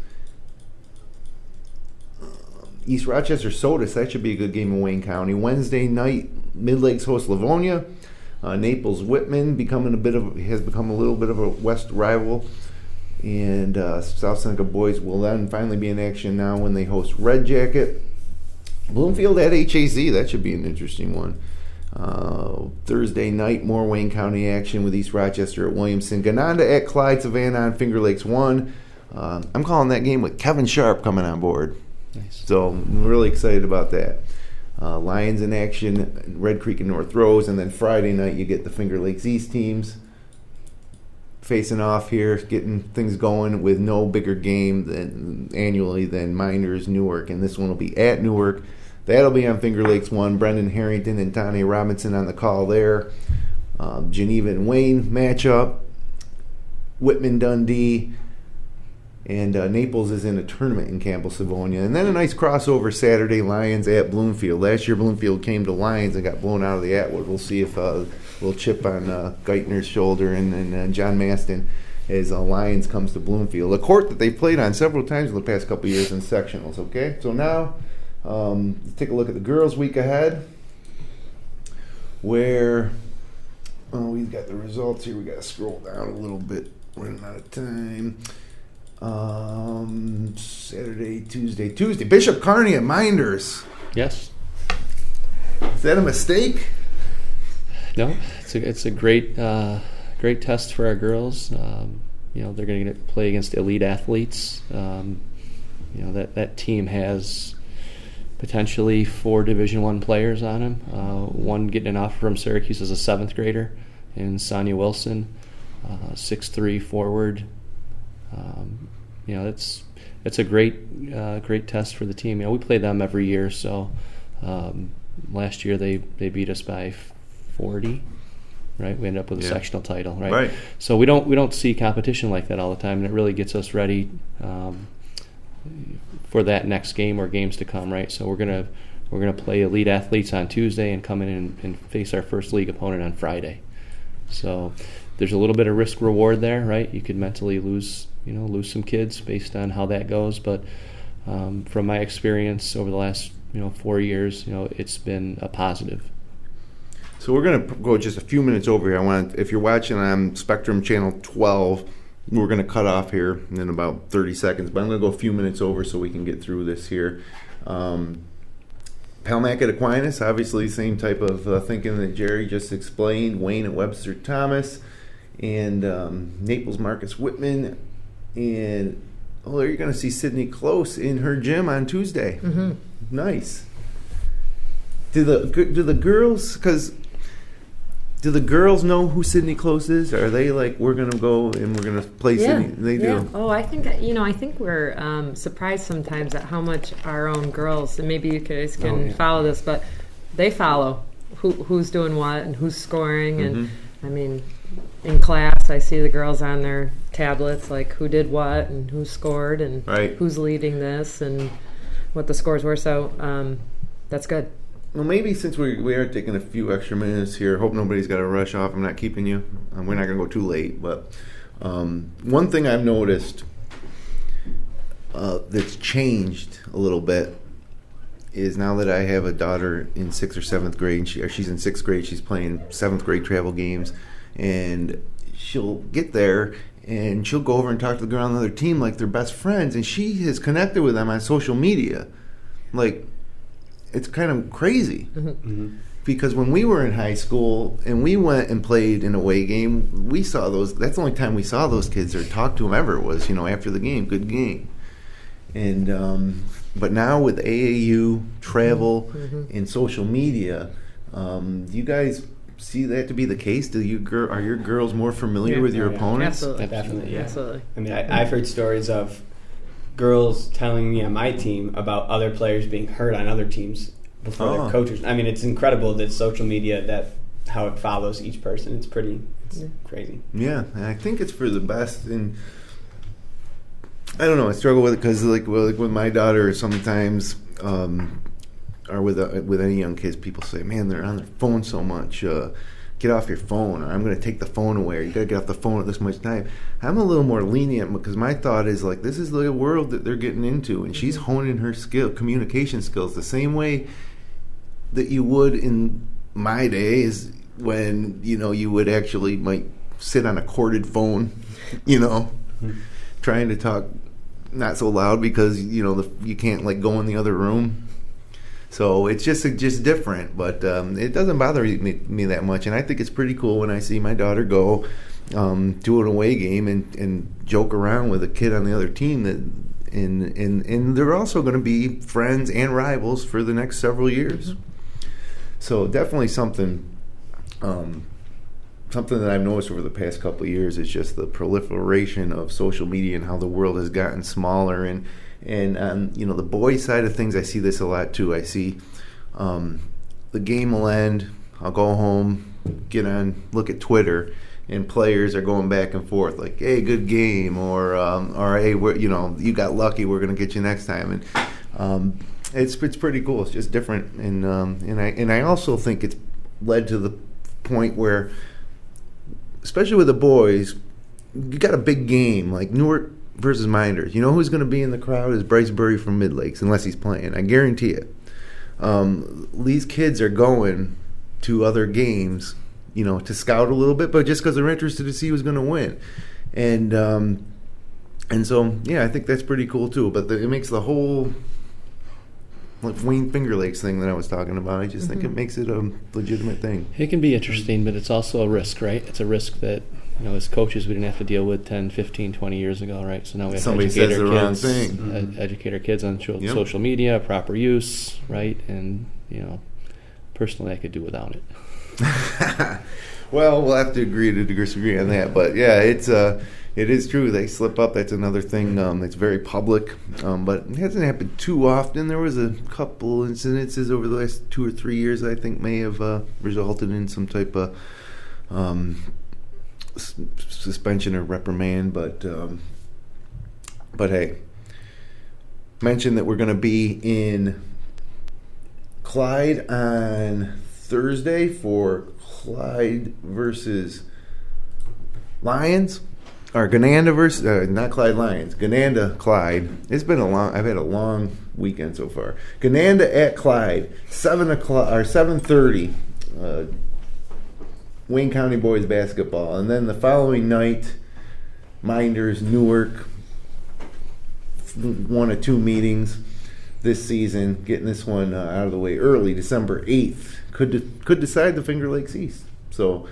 East Rochester Sodas, that should be a good game in Wayne County. Wednesday night, Mid-Lakes host Livonia. Naples Whitman has become a little bit of a West rival. And South Seneca boys will then finally be in action now when they host Red Jacket. Bloomfield at HAZ, that should be an interesting one. Thursday night, more Wayne County action with East Rochester at Williamson. Gananda at Clyde, Savannah on Finger Lakes 1. I'm calling that game with Kevin Sharp coming on board. Nice. So I'm really excited about that. Lions in action, Red Creek and North Rose. And then Friday night, you get the Finger Lakes East teams facing off here, getting things going with no bigger game annually than Mynderse Newark. And this one will be at Newark. That'll be on Finger Lakes 1. Brendan Harrington and Tanya Robinson on the call there. Geneva and Wayne matchup. Whitman Dundee. And Naples is in a tournament in Campbell, Savonia. And then a nice crossover Saturday, Lions at Bloomfield. Last year Bloomfield came to Lions and got blown out of the Atwood. We'll see if a little chip on Geithner's shoulder and John Maston as Lions comes to Bloomfield. A court that they've played on several times in the past couple of years in sectionals, okay? So now, let's take a look at the girls' week ahead, where we've got the results here. We got to scroll down a little bit. Running out of time. Saturday, Tuesday. Bishop Kearney at Mynderse. Yes. Is that a mistake? No, it's a great test for our girls. They're going to play against elite athletes. That team has potentially 4 Division I players on them. One getting an offer from Syracuse as a 7th grader, and Sonia Wilson, 6'3" forward. It's a great test for the team. We play them every year. So last year they beat us by 40. Right, we end up with a sectional title. Right. So we don't see competition like that all the time, and it really gets us ready for that next game or games to come. Right. So we're gonna play elite athletes on Tuesday and come in and face our first league opponent on Friday. So there's a little bit of risk reward there, right? You could mentally lose some kids based on how that goes. But from my experience over the last 4 years, it's been a positive. So we're going to go just a few minutes over here. If you're watching on Spectrum Channel 12, we're going to cut off here in about 30 seconds. But I'm going to go a few minutes over so we can get through this here. Palmac at Aquinas, obviously same type of thinking that Jerry just explained. Wayne at Webster Thomas, and Naples Marcus Whitman, and there you're going to see Sydney Close in her gym on Tuesday. Mm-hmm. Nice. Do the girls know who Sydney Close is? Are they like, we're going to go and we're going to play Sydney? They do. Oh, I think we're surprised sometimes at how much our own girls, and maybe you guys can follow this, but they follow who's doing what and who's scoring. And I mean, in class, I see the girls on their tablets, like who did what and who scored and who's leading this and what the scores were. So that's good. Well, maybe since we are taking a few extra minutes here, hope nobody's got to rush off. I'm not keeping you. We're not going to go too late. But one thing I've noticed that's changed a little bit is now that I have a daughter in 6th or 7th grade, and she's in 6th grade, she's playing 7th grade travel games, and she'll get there and she'll go over and talk to the girl on the other team like they're best friends, and she has connected with them on social media. Like, it's kind of crazy. Mm-hmm. Because when we were in high school and we went and played an away game, we saw those. That's the only time we saw those kids or talked to them ever was, after the game, good game. And but now with AAU, travel, and social media, do you guys see that to be the case? Are your girls more familiar with your opponents? Absolutely. Definitely, yeah. Absolutely. I mean, I've heard stories of girls telling me on my team about other players being hurt on other teams before their coaches. I mean, it's incredible that social media, how it follows each person. It's crazy. Yeah, and I think it's for the best. And I don't know. I struggle with it because, like with my daughter, sometimes, or with any young kids, people say, "Man, they're on their phone so much. Get off your phone," or "I'm going to take the phone away," or "You got to get off the phone at this much time." I'm a little more lenient because my thought is like, this is the world that they're getting into, and she's honing her communication skills the same way that you would in my days when you would actually might sit on a corded phone, trying to talk not so loud because you can't like go in the other room. So it's just different, but it doesn't bother me that much, and I think it's pretty cool when I see my daughter go to an away game and joke around with a kid on the other team and they're also going to be friends and rivals for the next several years. So definitely something that I've noticed over the past couple of years is just the proliferation of social media and how the world has gotten smaller. And the boys' side of things, I see this a lot too. I see the game will end, I'll go home, get on, look at Twitter, and players are going back and forth like, "Hey, good game," or "Hey, you got lucky. We're going to get you next time." And it's pretty cool. It's just different, and I also think it's led to the point where, especially with the boys, you got a big game like Newark versus Mynderse. You know who's going to be in the crowd is Bryce Burry from Mid Lakes, unless he's playing. I guarantee it. These kids are going to other games, to scout a little bit, but just because they're interested to see who's going to win. And so, yeah, I think that's pretty cool too. But it makes the whole Wayne Finger Lakes thing that I was talking about, I just think it makes it a legitimate thing. It can be interesting, but it's also a risk, right? It's a risk that, as coaches, we didn't have to deal with 10, 15, 20 years ago, right? So now we have Somebody to educate says our the wrong kids, thing. Educate our kids on social media, proper use, right? And, personally, I could do without it. Well, we'll have to agree to disagree on that. But, yeah, it is true. They slip up. That's another thing that's very public. But it hasn't happened too often. There was a couple incidences over the last 2 or 3 years that I think may have resulted in some type of suspension or reprimand. But hey, mentioned that we're going to be in Clyde on Thursday for Clyde versus Lions. Or Gananda versus not Clyde Lions, Gananda Clyde. I've had a long weekend so far. Gananda at Clyde, 7:30. Wayne County boys basketball, and then the following night, Mynderse Newark. 1 or 2 meetings this season. Getting this one out of the way early, December 8th. Could decide the Finger Lakes East. So.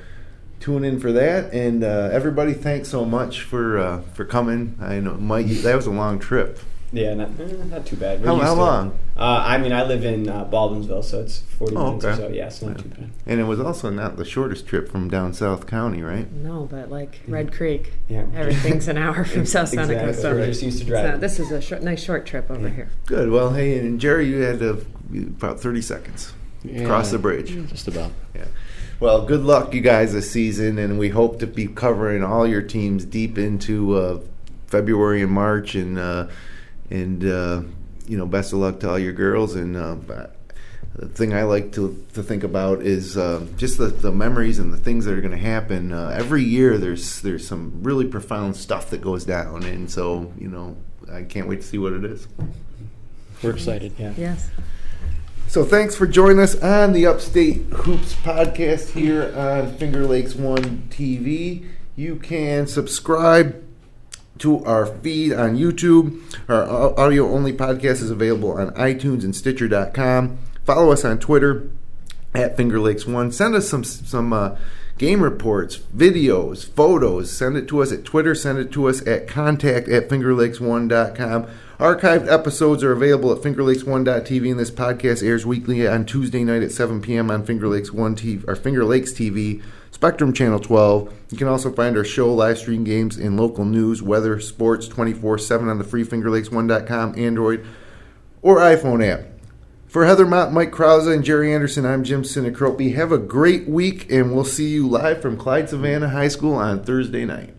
Tune in for that, and everybody, thanks so much for coming. I know, Mike, that was a long trip. Yeah, not too bad. How long? I live in Baldwinsville, so it's 40 minutes or so. Yeah, it's not too bad. And it was also not the shortest trip from down South County, right? No, but like Red Creek, yeah, everything's an hour from South Seneca. Exactly. So we're just used to driving. This is a nice short trip over here. Good. Well, hey, and Jerry, you had about 30 seconds. Cross the bridge. Just about. Yeah. Well, good luck, you guys, this season, and we hope to be covering all your teams deep into February and March, and best of luck to all your girls. And the thing I like to think about is just the memories and the things that are going to happen. Every year there's some really profound stuff that goes down, and so, I can't wait to see what it is. We're excited, yeah. Yes. So thanks for joining us on the Upstate Hoops podcast here on Finger Lakes One TV. You can subscribe to our feed on YouTube. Our audio-only podcast is available on iTunes and Stitcher.com. Follow us on Twitter at Finger Lakes One. Send us some game reports, videos, photos. Send it to us at Twitter. Send it to us at contact@fingerlakes1.com. Archived episodes are available at fingerlakes1.tv, and this podcast airs weekly on Tuesday night at 7 p.m. on Finger Lakes One TV, or Finger Lakes TV, Spectrum Channel 12. You can also find our show, live stream games, and local news, weather, sports 24/7 on the free fingerlakes1.com Android or iPhone app. For Heather Mott, Mike Krauza, and Jerry Anderson, I'm Jim Seneca. Have a great week, and we'll see you live from Clyde Savannah High School on Thursday night.